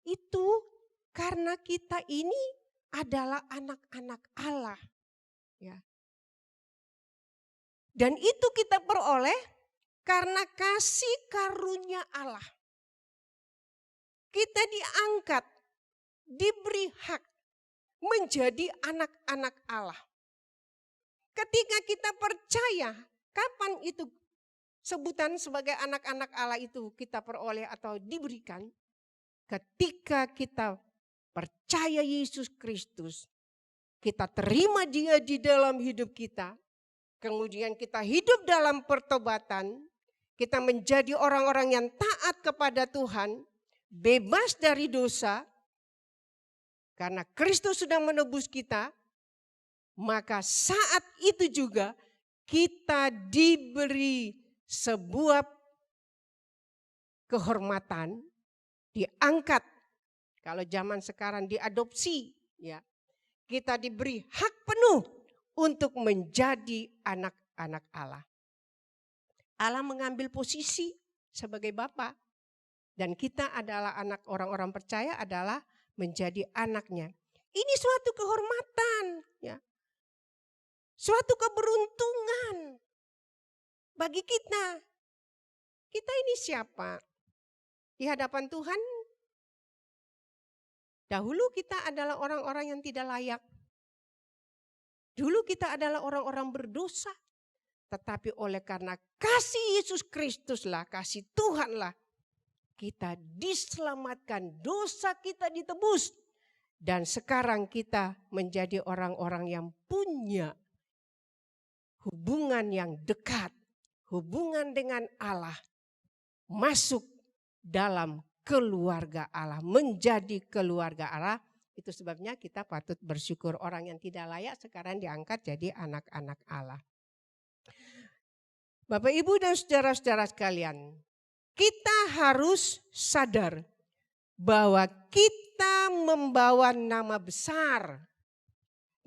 itu karena kita ini adalah anak-anak Allah. Ya. Dan itu kita peroleh karena kasih karunia Allah. Kita diangkat, diberi hak menjadi anak-anak Allah. Ketika kita percaya, kapan itu sebutan sebagai anak-anak Allah itu kita peroleh atau diberikan? Ketika kita percaya Yesus Kristus, kita terima Dia di dalam hidup kita, kemudian kita hidup dalam pertobatan, kita menjadi orang-orang yang taat kepada Tuhan, bebas dari dosa, karena Kristus sudah menebus kita, maka saat itu juga kita diberi sebuah kehormatan, diangkat. Kalau zaman sekarang diadopsi, ya, kita diberi hak penuh untuk menjadi anak-anak Allah. Allah mengambil posisi sebagai Bapa, dan kita adalah anak orang-orang percaya adalah menjadi anaknya. Ini suatu kehormatan, ya. Suatu keberuntungan bagi kita. Kita ini siapa? Di hadapan Tuhan, dahulu kita adalah orang-orang yang tidak layak. Dulu kita adalah orang-orang berdosa. Tetapi oleh karena kasih Yesus Kristuslah, kasih Tuhanlah, kita diselamatkan, dosa kita ditebus. Dan sekarang kita menjadi orang-orang yang punya hubungan yang dekat, hubungan dengan Allah, masuk dalam keluarga Allah, menjadi keluarga Allah. Itu sebabnya kita patut bersyukur orang yang tidak layak sekarang diangkat jadi anak-anak Allah. Bapak, Ibu, dan saudara-saudara sekalian, kita harus sadar bahwa kita membawa nama besar,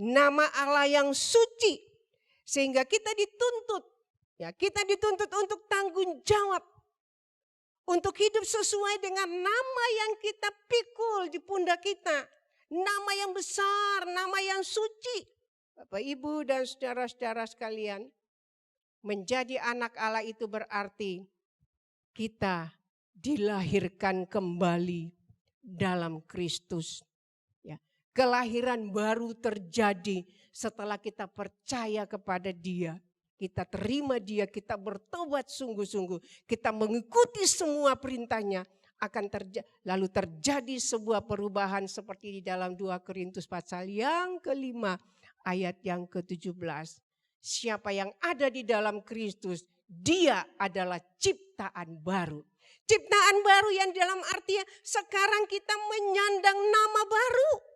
nama Allah yang suci, sehingga kita dituntut, kita dituntut untuk tanggung jawab, untuk hidup sesuai dengan nama yang kita pikul di pundak kita, nama yang besar, nama yang suci. Bapak, Ibu, dan saudara-saudara sekalian, menjadi anak Allah itu berarti kita dilahirkan kembali dalam Kristus. Kelahiran baru terjadi setelah kita percaya kepada Dia. Kita terima Dia, kita bertobat sungguh-sungguh. Kita mengikuti semua perintahnya. Lalu terjadi sebuah perubahan seperti di dalam 2 Korintus pasal yang ke-5 ayat yang ke-17. Siapa yang ada di dalam Kristus, dia adalah ciptaan baru. Ciptaan baru yang dalam artinya sekarang kita menyandang nama baru.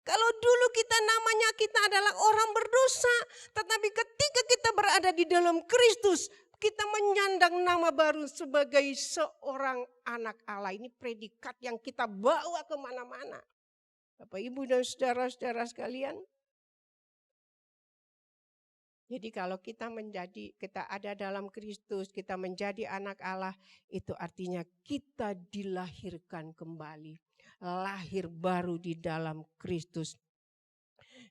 Kalau dulu namanya kita adalah orang berdosa, tetapi ketika kita berada di dalam Kristus, kita menyandang nama baru sebagai seorang anak Allah. Ini predikat yang kita bawa kemana-mana. Bapak, Ibu, dan saudara-saudara sekalian. Jadi kalau kita ada dalam Kristus, kita menjadi anak Allah, itu artinya kita dilahirkan kembali. Lahir baru di dalam Kristus.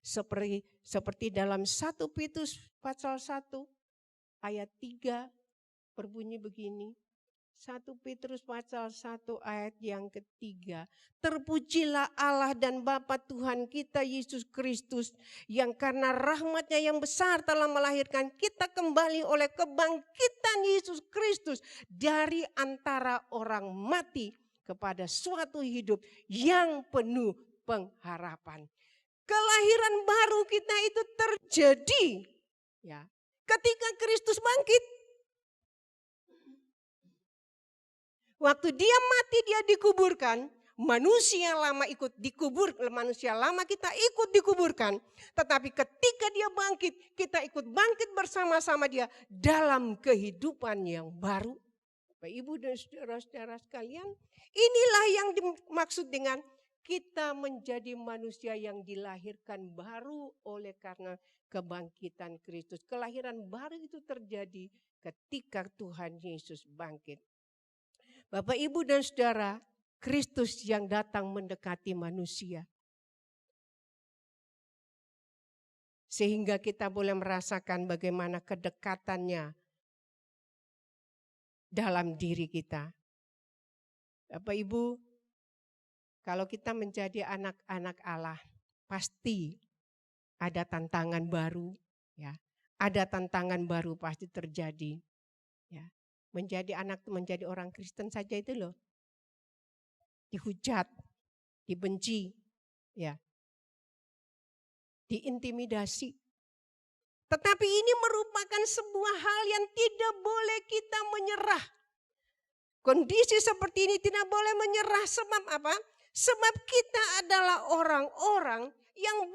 Seperti dalam 1 Petrus pasal 1 ayat 3 berbunyi begini. 1 Petrus pasal 1 ayat yang ketiga. Terpujilah Allah dan Bapa Tuhan kita Yesus Kristus, yang karena rahmat-Nya yang besar telah melahirkan kita kembali oleh kebangkitan Yesus Kristus dari antara orang mati kepada suatu hidup yang penuh pengharapan. Kelahiran baru kita itu terjadi ketika Kristus bangkit. Waktu Dia mati, Dia dikuburkan, manusia lama ikut dikubur, manusia lama kita ikut dikuburkan. Tetapi ketika Dia bangkit, kita ikut bangkit bersama-sama Dia dalam kehidupan yang baru. Bapak, Ibu, dan saudara-saudara sekalian, inilah yang dimaksud dengan kita menjadi manusia yang dilahirkan baru oleh karena kebangkitan Kristus. Kelahiran baru itu terjadi ketika Tuhan Yesus bangkit. Bapak, Ibu, dan saudara, Kristus yang datang mendekati manusia. Sehingga kita boleh merasakan bagaimana kedekatannya dalam diri kita. Bapak, Ibu, kalau kita menjadi anak-anak Allah, pasti ada tantangan baru, Ada tantangan baru pasti terjadi, Menjadi orang Kristen saja itu loh, dihujat, dibenci, diintimidasi. Tetapi ini merupakan sebuah hal yang tidak boleh kita menyerah. Kondisi seperti ini tidak boleh menyerah. Sebab apa? Sebab kita adalah orang-orang yang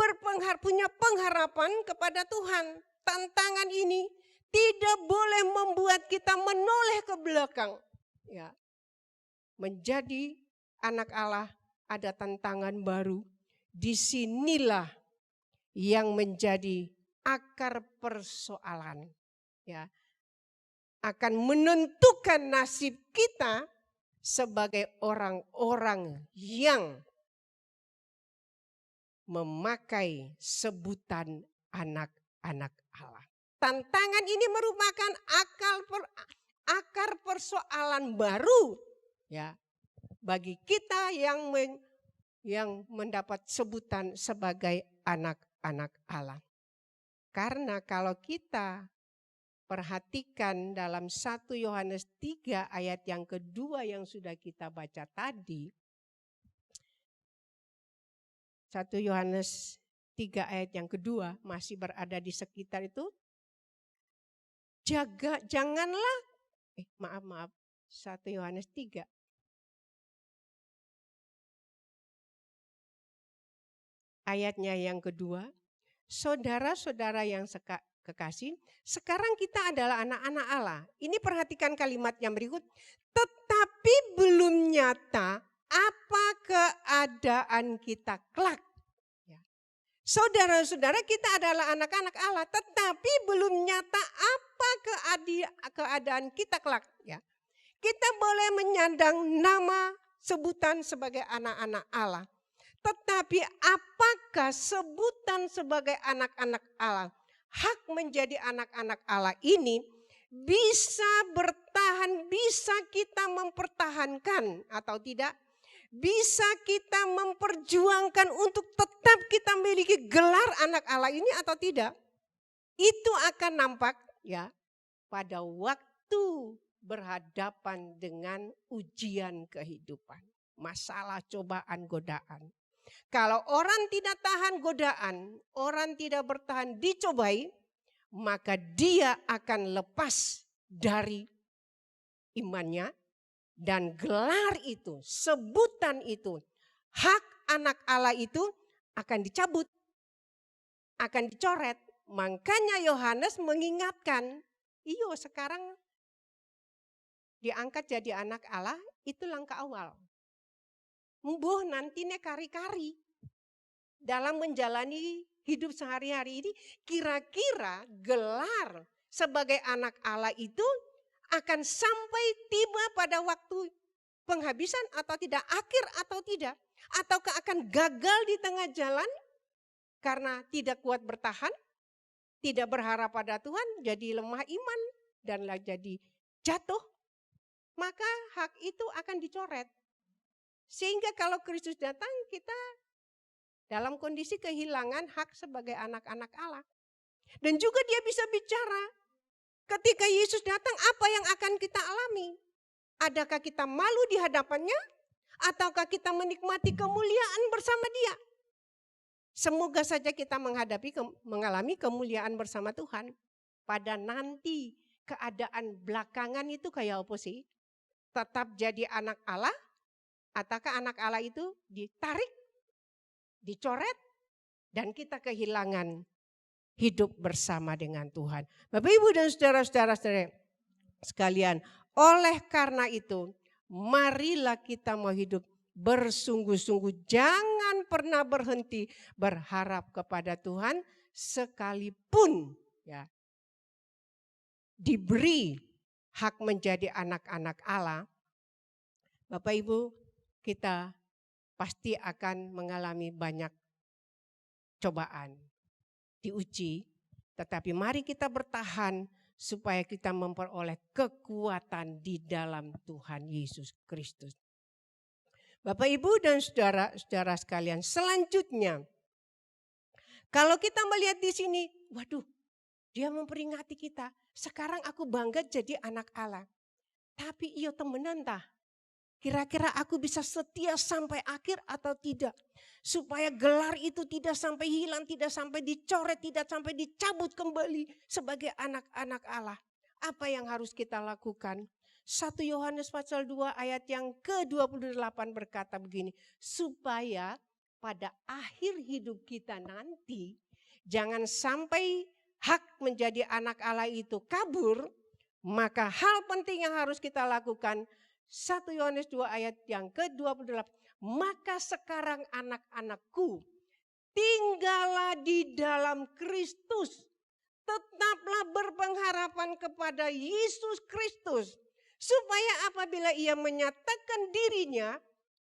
punya pengharapan kepada Tuhan. Tantangan ini tidak boleh membuat kita menoleh ke belakang. Menjadi anak Allah ada tantangan baru. Disinilah yang menjadi akar persoalan. Akan menentukan nasib kita sebagai orang-orang yang memakai sebutan anak-anak Allah. Tantangan ini merupakan akar persoalan baru bagi kita yang mendapat sebutan sebagai anak-anak Allah. Karena kalau kita perhatikan dalam 1 Yohanes 3 ayat yang kedua yang sudah kita baca tadi. 1 Yohanes 3 ayat yang kedua masih berada di sekitar itu. Janganlah, 1 Yohanes 3 ayatnya yang kedua. Saudara-saudara yang kekasih, sekarang kita adalah anak-anak Allah. Ini perhatikan kalimat yang berikut. Tetapi belum nyata apa keadaan kita kelak. Ya. Saudara-saudara, kita adalah anak-anak Allah, tetapi belum nyata apa keadaan kita kelak. Ya. Kita boleh menyandang nama sebutan sebagai anak-anak Allah. Tetapi apakah sebutan sebagai anak-anak Allah, hak menjadi anak-anak Allah ini bisa bertahan, bisa kita mempertahankan atau tidak? Bisa kita memperjuangkan untuk tetap kita memiliki gelar anak Allah ini atau tidak? Itu akan nampak ya pada waktu berhadapan dengan ujian kehidupan, masalah, cobaan, godaan. Kalau orang tidak tahan godaan, orang tidak bertahan dicobai, maka dia akan lepas dari imannya dan gelar itu, sebutan itu, hak anak Allah itu akan dicabut, akan dicoret. Makanya Yohanes mengingatkan, iyo sekarang diangkat jadi anak Allah itu langkah awal. Mbuh nantinya kari-kari dalam menjalani hidup sehari-hari ini, kira-kira gelar sebagai anak Allah itu akan sampai tiba pada waktu penghabisan atau tidak, akhir atau tidak, ataukah akan gagal di tengah jalan karena tidak kuat bertahan, tidak berharap pada Tuhan, jadi lemah iman dan jadi jatuh, maka hak itu akan dicoret. Sehingga kalau Kristus datang, kita dalam kondisi kehilangan hak sebagai anak-anak Allah. Dan juga dia bisa bicara, ketika Yesus datang apa yang akan kita alami? Adakah kita malu di hadapannya? Ataukah kita menikmati kemuliaan bersama dia? Semoga saja kita mengalami kemuliaan bersama Tuhan. Pada nanti keadaan belakangan itu kayak apa sih? Tetap jadi anak Allah? Ataukah anak Allah itu ditarik, dicoret, dan kita kehilangan hidup bersama dengan Tuhan. Bapak, Ibu, dan saudara-saudara sekalian, oleh karena itu, marilah kita mau hidup bersungguh-sungguh. Jangan pernah berhenti berharap kepada Tuhan, sekalipun ya diberi hak menjadi anak-anak Allah. Bapak, Ibu, kita pasti akan mengalami banyak cobaan, diuji, tetapi mari kita bertahan supaya kita memperoleh kekuatan di dalam Tuhan Yesus Kristus. Bapak, Ibu, dan saudara-saudara sekalian, selanjutnya kalau kita melihat di sini, waduh, dia memperingati kita, sekarang aku bangga jadi anak Allah. Tapi iyo temenan tah, kira-kira aku bisa setia sampai akhir atau tidak? Supaya gelar itu tidak sampai hilang, tidak sampai dicoret, tidak sampai dicabut kembali sebagai anak-anak Allah. Apa yang harus kita lakukan? 1 Yohanes pasal 2 ayat yang ke-28 berkata begini, supaya pada akhir hidup kita nanti jangan sampai hak menjadi anak Allah itu kabur, maka hal penting yang harus kita lakukan 1 Yohanes 2 ayat yang ke-28, maka sekarang anak-anakku, tinggallah di dalam Kristus, tetaplah berpengharapan kepada Yesus Kristus, supaya apabila ia menyatakan dirinya,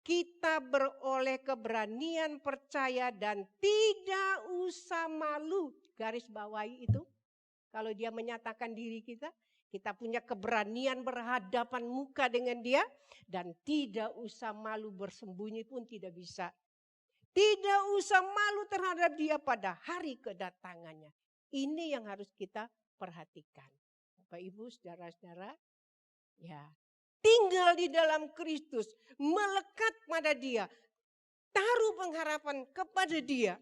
kita beroleh keberanian percaya dan tidak usah malu. Garis bawahi itu, kalau dia menyatakan diri kita, kita punya keberanian berhadapan muka dengan dia dan tidak usah malu, bersembunyi pun tidak bisa. Tidak usah malu terhadap dia pada hari kedatangannya. Ini yang harus kita perhatikan. Bapak, Ibu, saudara-saudara, ya, tinggal di dalam Kristus, melekat pada dia, taruh pengharapan kepada dia,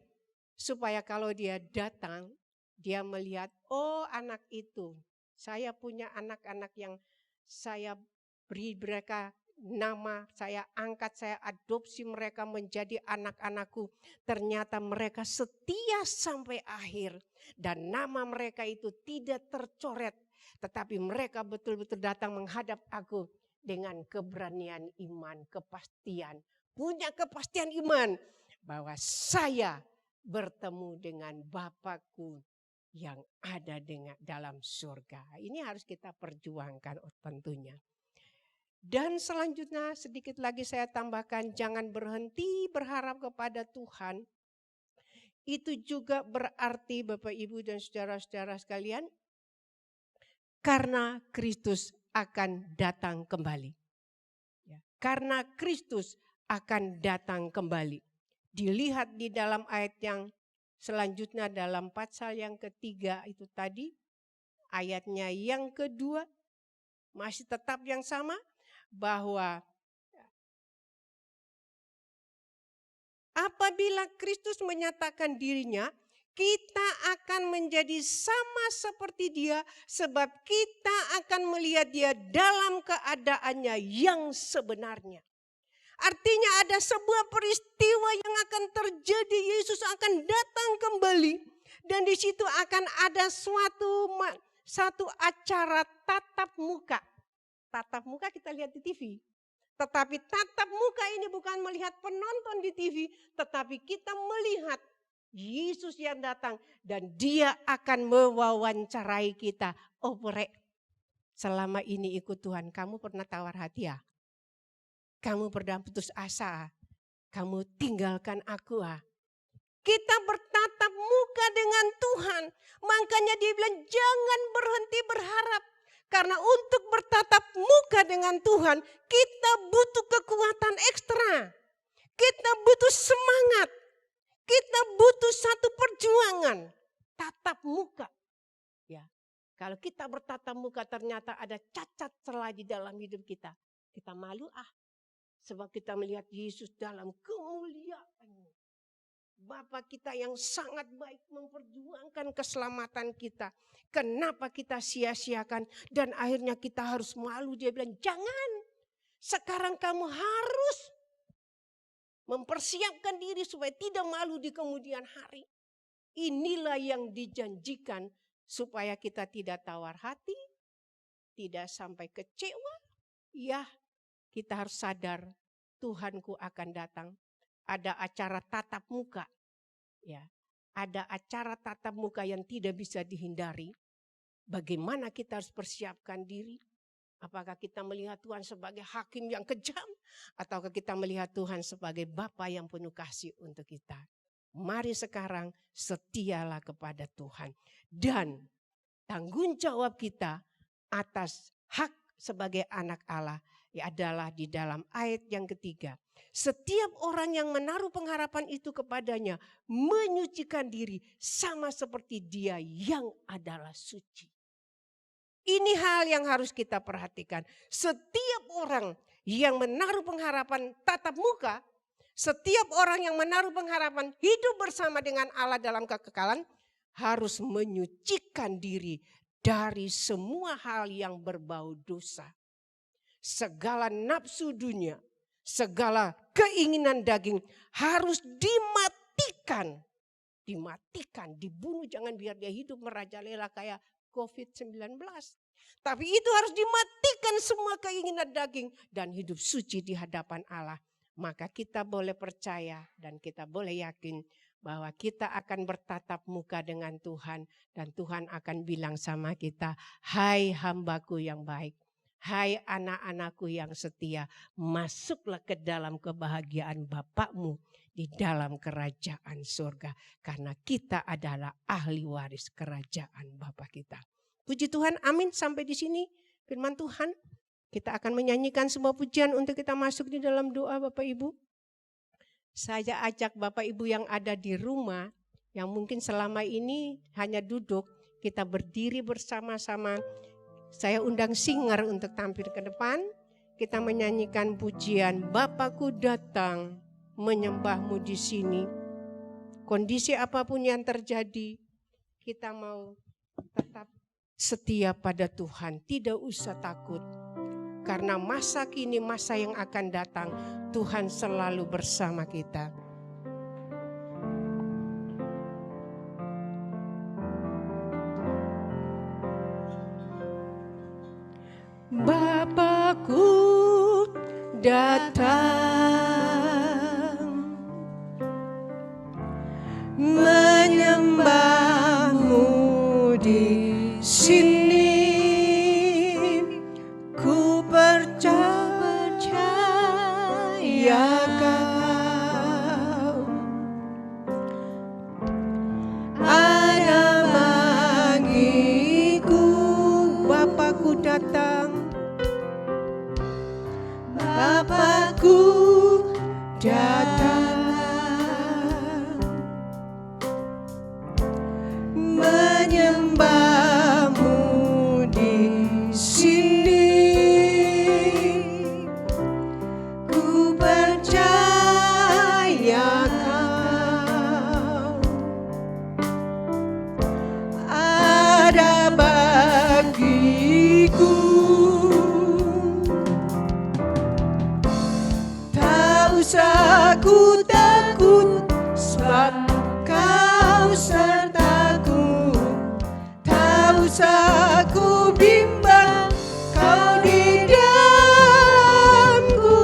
supaya kalau dia datang, dia melihat, oh anak itu, saya punya anak-anak yang saya beri mereka nama saya angkat, saya adopsi mereka menjadi anak-anakku. Ternyata mereka setia sampai akhir. Dan nama mereka itu tidak tercoret. Tetapi mereka betul-betul datang menghadap aku dengan keberanian iman, kepastian. Punya kepastian iman bahwa saya bertemu dengan Bapakku yang ada dalam surga. Ini harus kita perjuangkan tentunya. Dan selanjutnya sedikit lagi saya tambahkan, jangan berhenti berharap kepada Tuhan. Itu juga berarti Bapak Ibu dan saudara-saudara sekalian, karena Kristus akan datang kembali. Karena Kristus akan datang kembali. Dilihat di dalam ayat yang selanjutnya dalam pasal yang ketiga itu tadi, ayatnya yang kedua, masih tetap yang sama, bahwa apabila Kristus menyatakan dirinya, kita akan menjadi sama seperti Dia, sebab kita akan melihat Dia dalam keadaannya yang sebenarnya. Artinya ada sebuah peristiwa yang akan terjadi, Yesus akan datang kembali, dan di situ akan ada satu acara tatap muka. Tatap muka kita lihat di TV. Tetapi tatap muka ini bukan melihat penonton di TV, tetapi kita melihat Yesus yang datang dan Dia akan mewawancarai kita. Oh Rek, selama ini ikut Tuhan, kamu pernah tawar hati ya? Kamu pernah putus asa? Kamu tinggalkan aku ah? Kita bertatap muka dengan Tuhan. Makanya Dia bilang jangan berhenti berharap. Karena untuk bertatap muka dengan Tuhan, kita butuh kekuatan ekstra. Kita butuh semangat. Kita butuh satu perjuangan. Tatap muka. Ya, kalau kita bertatap muka ternyata ada cacat celah di dalam hidup kita. Kita malu sebab kita melihat Yesus dalam kemuliaan. Bapa kita yang sangat baik memperjuangkan keselamatan kita. Kenapa kita sia-siakan dan akhirnya kita harus malu? Dia bilang jangan. Sekarang kamu harus mempersiapkan diri supaya tidak malu di kemudian hari. Inilah yang dijanjikan supaya kita tidak tawar hati, tidak sampai kecewa. Ya, kita harus sadar Tuhanku akan datang. Ada acara tatap muka, ya, ada acara tatap muka yang tidak bisa dihindari. Bagaimana kita harus persiapkan diri? Apakah kita melihat Tuhan sebagai hakim yang kejam, ataukah kita melihat Tuhan sebagai Bapa yang penuh kasih untuk kita? Mari sekarang setialah kepada Tuhan dan tanggung jawab kita atas hak sebagai anak Allah adalah di dalam ayat yang ketiga. Setiap orang yang menaruh pengharapan itu kepadanya menyucikan diri sama seperti Dia yang adalah suci. Ini hal yang harus kita perhatikan. Setiap orang yang menaruh pengharapan tatap muka, setiap orang yang menaruh pengharapan hidup bersama dengan Allah dalam kekekalan harus menyucikan diri dari semua hal yang berbau dosa. Segala nafsu dunia, segala keinginan daging harus dimatikan. Dimatikan, dibunuh, jangan biar dia hidup merajalela kayak COVID-19. Tapi itu harus dimatikan semua keinginan daging dan hidup suci di hadapan Allah. Maka kita boleh percaya dan kita boleh yakin bahwa kita akan bertatap muka dengan Tuhan. Dan Tuhan akan bilang sama kita, hai hambaku yang baik. Hai anak-anakku yang setia, masuklah ke dalam kebahagiaan Bapakmu di dalam kerajaan surga. Karena kita adalah ahli waris kerajaan Bapa kita. Puji Tuhan, amin. Sampai di sini firman Tuhan. Kita akan menyanyikan sebuah pujian untuk kita masuk di dalam doa Bapak Ibu. Saya ajak Bapak Ibu yang ada di rumah, yang mungkin selama ini hanya duduk, kita berdiri bersama-sama. Saya undang singer untuk tampil ke depan. Kita menyanyikan pujian Bapakku datang menyembahmu di sini. Kondisi apapun yang terjadi, kita mau tetap setia pada Tuhan. Tidak usah takut. Karena masa kini, masa yang akan datang, Tuhan selalu bersama kita. Bapakku datang menyembahmu di sini, ku percaya kau ada bagiku. Bapakku datang, Bapakku datang menyembahmu di sini, ku percaya kau ada bagiku. Aku takut sebab kau sertaku. Tak usah aku bimbang, kau di dalamku.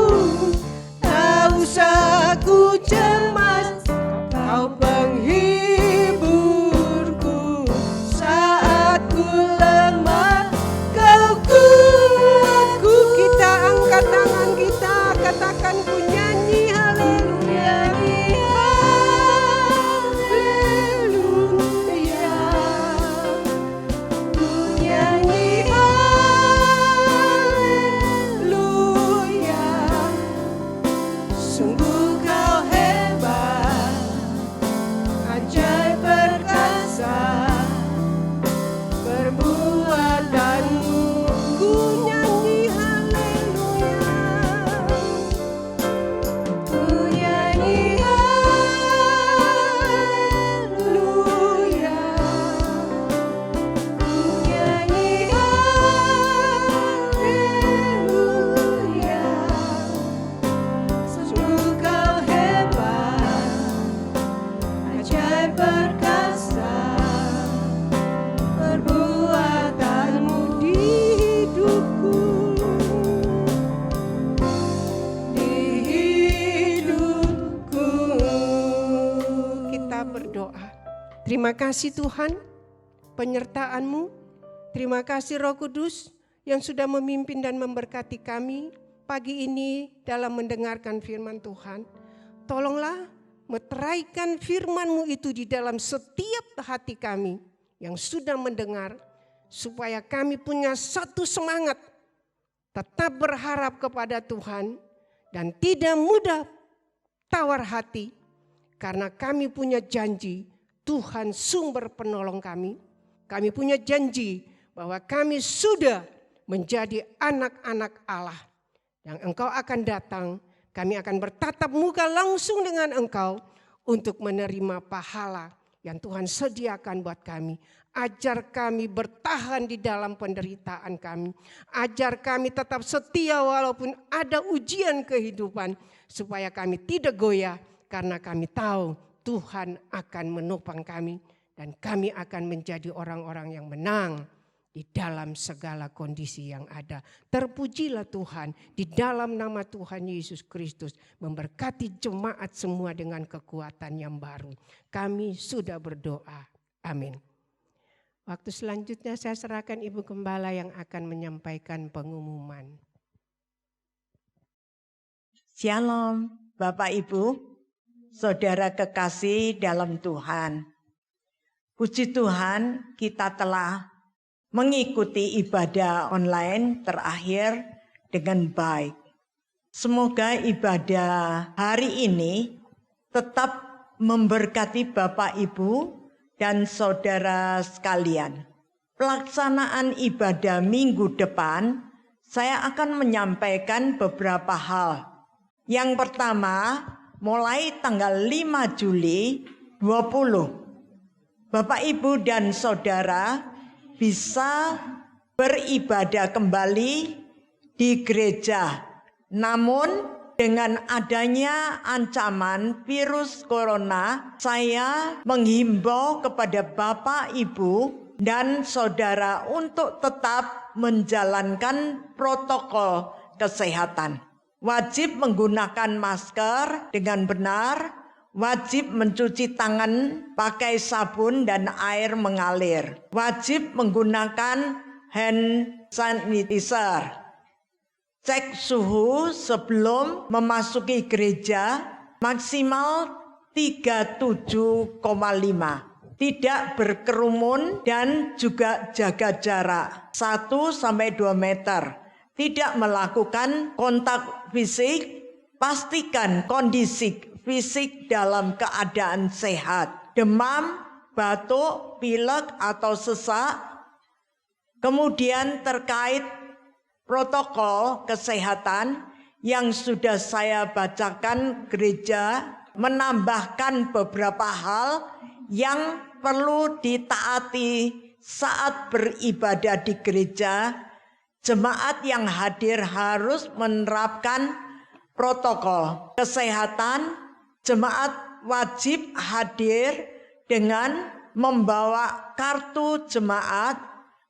Tak usah aku cemas, kau penghiburku. Saat ku lemah, kau kuatku. Kita angkat tangan kita, katakan ku nyanyi. Terima kasih Tuhan, penyertaan-Mu. Terima kasih Roh Kudus yang sudah memimpin dan memberkati kami pagi ini dalam mendengarkan firman Tuhan. Tolonglah meteraikan firman-Mu itu di dalam setiap hati kami yang sudah mendengar, supaya kami punya satu semangat, tetap berharap kepada Tuhan dan tidak mudah tawar hati, karena kami punya janji Tuhan sumber penolong kami. Kami punya janji bahwa kami sudah menjadi anak-anak Allah. Yang Engkau akan datang, kami akan bertatap muka langsung dengan Engkau untuk menerima pahala yang Tuhan sediakan buat kami. Ajar kami bertahan di dalam penderitaan kami. Ajar kami tetap setia walaupun ada ujian kehidupan. Supaya kami tidak goyah, karena kami tahu Tuhan akan menopang kami dan kami akan menjadi orang-orang yang menang di dalam segala kondisi yang ada. Terpujilah Tuhan, di dalam nama Tuhan Yesus Kristus memberkati jemaat semua dengan kekuatan yang baru. Kami sudah berdoa. Amin. Waktu selanjutnya saya serahkan Ibu Gembala yang akan menyampaikan pengumuman. Shalom Bapak Ibu. Saudara kekasih dalam Tuhan, puji Tuhan kita telah mengikuti ibadah online terakhir dengan baik. Semoga ibadah hari ini tetap memberkati Bapak Ibu dan saudara sekalian. Pelaksanaan ibadah minggu depan, saya akan menyampaikan beberapa hal. Yang pertama, mulai tanggal 5 Juli 20, Bapak Ibu dan Saudara bisa beribadah kembali di gereja. Namun dengan adanya ancaman virus corona, saya menghimbau kepada Bapak, Ibu, dan saudara untuk tetap menjalankan protokol kesehatan. Wajib menggunakan masker dengan benar, wajib mencuci tangan pakai sabun dan air mengalir, wajib menggunakan hand sanitizer. Cek suhu sebelum memasuki gereja maksimal 37,5. Tidak berkerumun dan juga jaga jarak 1-2 meter. Tidak melakukan kontak fisik. Pastikan kondisi fisik dalam keadaan sehat. Demam, batuk, pilek atau sesak. Kemudian terkait protokol kesehatan yang sudah saya bacakan, gereja menambahkan beberapa hal yang perlu ditaati saat beribadah di gereja. Jemaat yang hadir harus menerapkan protokol kesehatan. Jemaat wajib hadir dengan membawa kartu jemaat.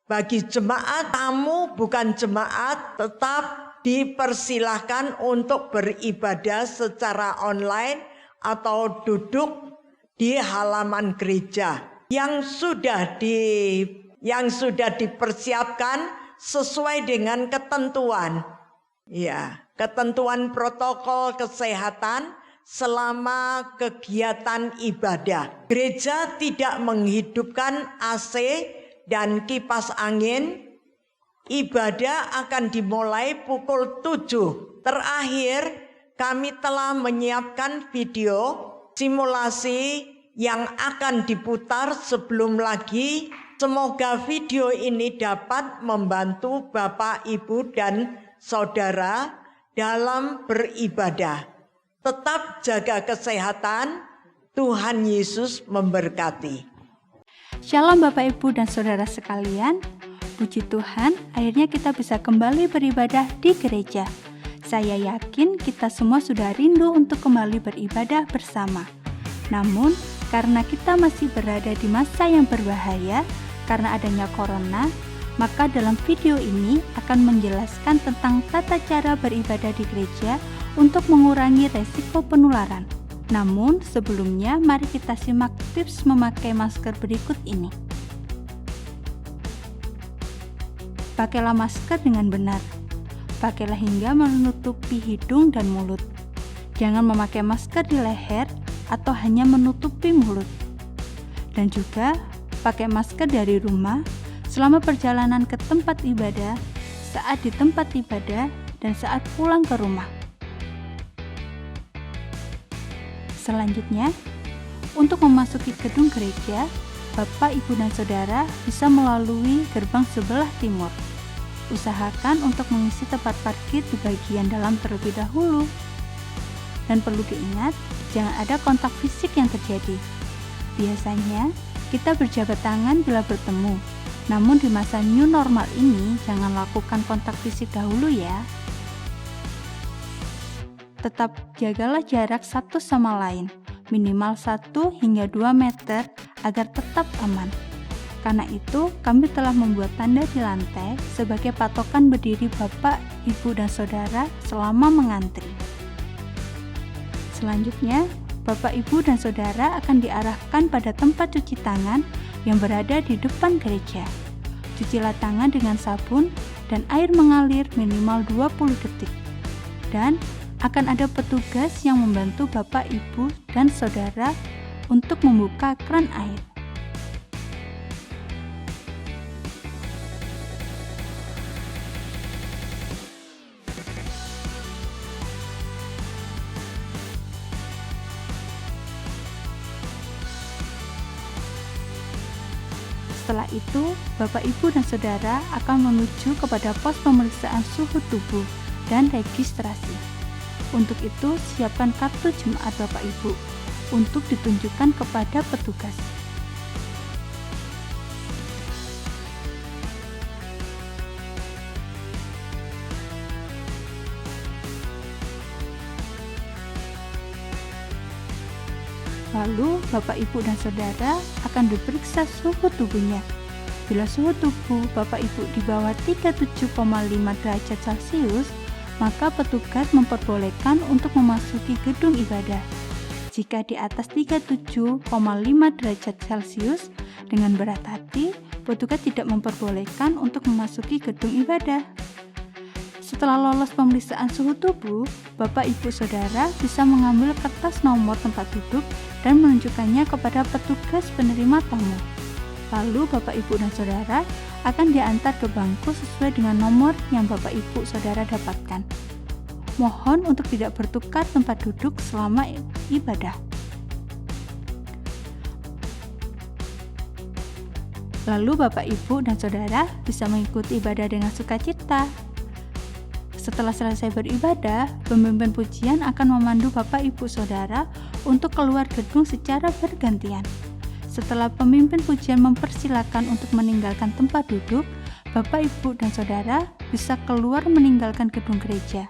Bagi jemaat tamu bukan jemaat tetap dipersilahkan untuk beribadah secara online atau duduk di halaman gereja yang sudah dipersiapkan sesuai dengan ketentuan. Ya, ketentuan protokol kesehatan selama kegiatan ibadah. Gereja tidak menghidupkan AC dan kipas angin. Ibadah akan dimulai pukul 7. Terakhir, kami telah menyiapkan video simulasi yang akan diputar sebelum lagi. Semoga video ini dapat membantu Bapak, Ibu, dan saudara dalam beribadah. Tetap jaga kesehatan. Tuhan Yesus memberkati. Shalom Bapak, Ibu, dan saudara sekalian. Puji Tuhan, akhirnya kita bisa kembali beribadah di gereja. Saya yakin kita semua sudah rindu untuk kembali beribadah bersama. Namun, karena kita masih berada di masa yang berbahaya karena adanya corona, maka dalam video ini akan menjelaskan tentang tata cara beribadah di gereja untuk mengurangi resiko penularan. Namun sebelumnya mari kita simak tips memakai masker berikut ini. Pakailah masker dengan benar. Pakailah hingga menutupi hidung dan mulut. Jangan memakai masker di leher atau hanya menutupi mulut. Dan juga pakai masker dari rumah selama perjalanan ke tempat ibadah, saat di tempat ibadah, dan saat pulang ke rumah. Selanjutnya, untuk memasuki gedung gereja, Bapak, Ibu, dan Saudara bisa melalui gerbang sebelah timur. Usahakan untuk mengisi tempat parkir di bagian dalam terlebih dahulu. Dan perlu diingat, jangan ada kontak fisik yang terjadi. Biasanya, kita berjabat tangan bila bertemu. Namun di masa new normal ini, jangan lakukan kontak fisik dahulu ya. Tetap jagalah jarak satu sama lain, minimal 1 hingga 2 meter agar tetap aman. Karena itu, kami telah membuat tanda di lantai sebagai patokan berdiri Bapak, Ibu, dan Saudara selama mengantri. Selanjutnya, Bapak, Ibu, dan Saudara akan diarahkan pada tempat cuci tangan yang berada di depan gereja. Cucilah tangan dengan sabun dan air mengalir minimal 20 detik. Dan akan ada petugas yang membantu Bapak, Ibu, dan Saudara untuk membuka keran air. Setelah itu, Bapak, Ibu, dan Saudara akan menuju kepada pos pemeriksaan suhu tubuh dan registrasi. Untuk itu, siapkan kartu jemaat Bapak Ibu untuk ditunjukkan kepada petugas. Lalu Bapak, Ibu, dan Saudara akan diperiksa suhu tubuhnya. Bila suhu tubuh Bapak Ibu di bawah 37,5 derajat Celcius, maka petugas memperbolehkan untuk memasuki gedung ibadah. Jika di atas 37,5 derajat Celcius, dengan berat hati, petugas tidak memperbolehkan untuk memasuki gedung ibadah. Setelah lolos pemeriksaan suhu tubuh, Bapak, Ibu, Saudara bisa mengambil kertas nomor tempat duduk dan menunjukkannya kepada petugas penerima tamu. Lalu Bapak, Ibu, dan Saudara akan diantar ke bangku sesuai dengan nomor yang Bapak, Ibu, Saudara dapatkan. Mohon untuk tidak bertukar tempat duduk selama ibadah. Lalu Bapak, Ibu, dan Saudara bisa mengikuti ibadah dengan sukacita. Setelah selesai beribadah, pemimpin pujian akan memandu Bapak, Ibu, Saudara untuk keluar gedung secara bergantian. Setelah pemimpin pujian mempersilakan untuk meninggalkan tempat duduk, Bapak, Ibu, dan Saudara bisa keluar meninggalkan gedung gereja.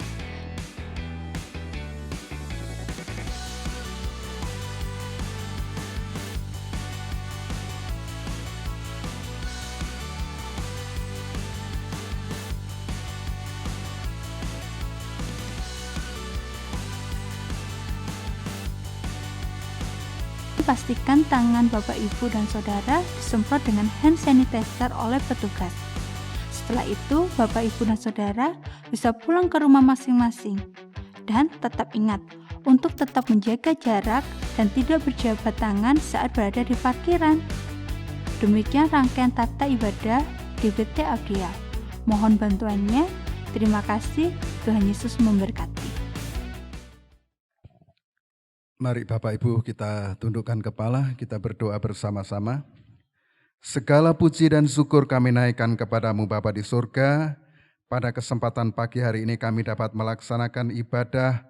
Pastikan tangan Bapak, Ibu, dan Saudara disemprot dengan hand sanitizer oleh petugas. Setelah itu, Bapak, Ibu, dan Saudara bisa pulang ke rumah masing-masing. Dan tetap ingat untuk tetap menjaga jarak dan tidak berjabat tangan saat berada di parkiran. Demikian rangkaian tata ibadah GBT Audial. Mohon bantuannya. Terima kasih. Tuhan Yesus memberkati. Mari Bapak Ibu kita tundukkan kepala, kita berdoa bersama-sama. Segala puji dan syukur kami naikkan kepadamu Bapa di surga. Pada kesempatan pagi hari ini kami dapat melaksanakan ibadah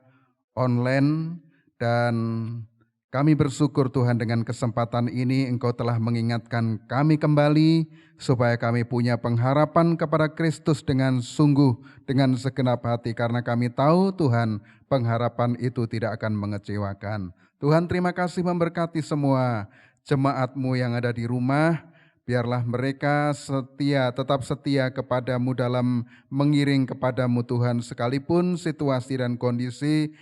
online dan kami bersyukur Tuhan dengan kesempatan ini Engkau telah mengingatkan kami kembali supaya kami punya pengharapan kepada Kristus dengan sungguh, dengan segenap hati karena kami tahu Tuhan pengharapan itu tidak akan mengecewakan. Tuhan terima kasih memberkati semua jemaat-Mu yang ada di rumah. Biarlah mereka setia, tetap setia kepadamu dalam mengiring kepadamu Tuhan. Sekalipun situasi dan kondisi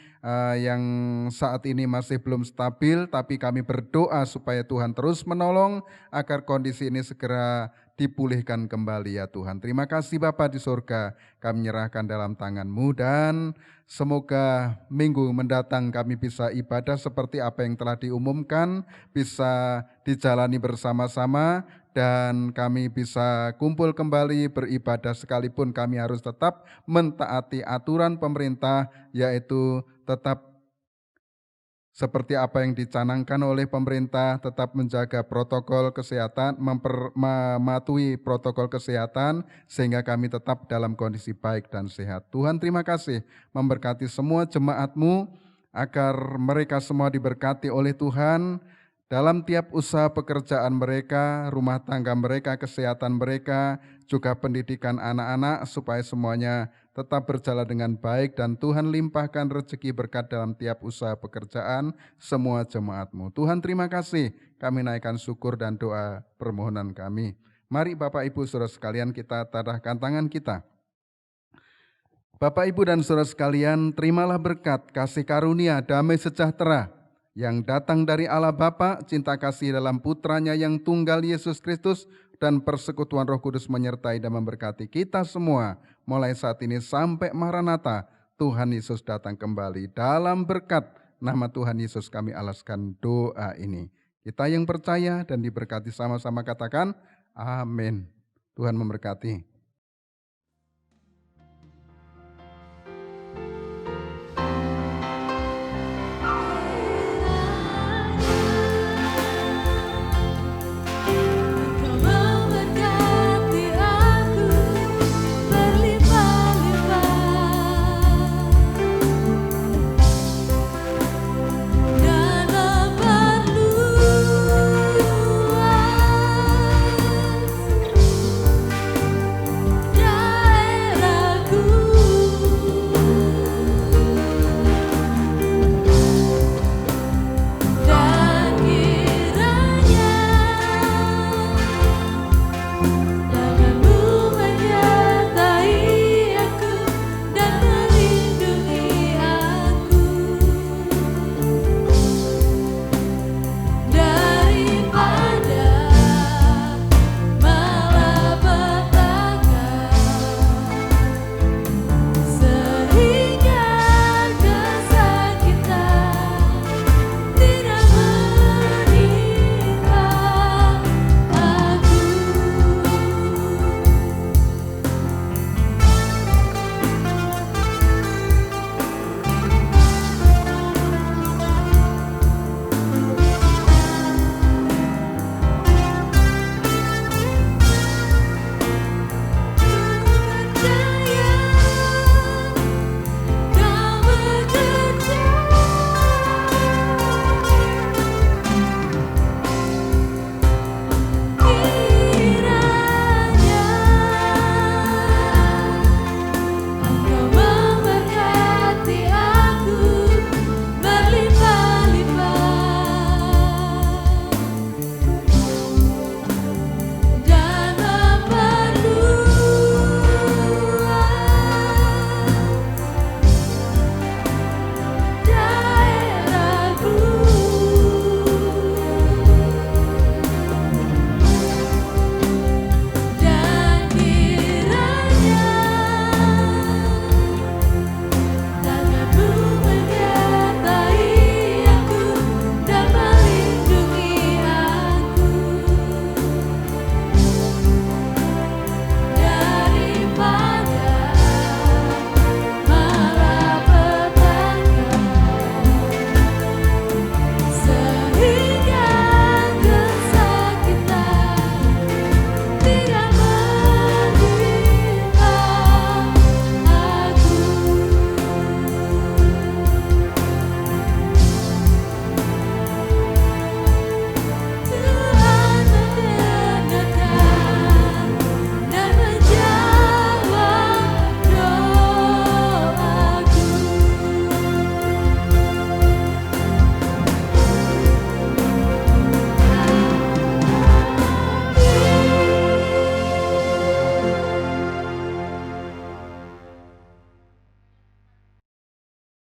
yang saat ini masih belum stabil, tapi kami berdoa supaya Tuhan terus menolong agar kondisi ini segera dipulihkan kembali ya Tuhan. Terima kasih Bapa di surga, kami menyerahkan dalam tangan-Mu dan semoga minggu mendatang kami bisa ibadah seperti apa yang telah diumumkan, bisa dijalani bersama-sama dan kami bisa kumpul kembali beribadah sekalipun kami harus tetap mentaati aturan pemerintah yaitu tetap seperti apa yang dicanangkan oleh pemerintah, tetap menjaga protokol kesehatan, mematuhi protokol kesehatan sehingga kami tetap dalam kondisi baik dan sehat. Tuhan terima kasih memberkati semua jemaat-Mu agar mereka semua diberkati oleh Tuhan dalam tiap usaha pekerjaan mereka, rumah tangga mereka, kesehatan mereka, juga pendidikan anak-anak supaya semuanya tetap berjalan dengan baik dan Tuhan limpahkan rezeki berkat dalam tiap usaha pekerjaan semua jemaat-Mu. Tuhan terima kasih, kami naikkan syukur dan doa permohonan kami. Mari Bapak Ibu Saudara sekalian kita tadahkan tangan kita. Bapak Ibu dan Saudara sekalian, terimalah berkat, kasih karunia, damai sejahtera yang datang dari Allah Bapa, cinta kasih dalam Putranya yang tunggal Yesus Kristus, dan persekutuan Roh Kudus menyertai dan memberkati kita semua, mulai saat ini sampai Maranatha, Tuhan Yesus datang kembali. Dalam berkat nama Tuhan Yesus kami alaskan doa ini. Kita yang percaya dan diberkati sama-sama katakan, amin. Tuhan memberkati.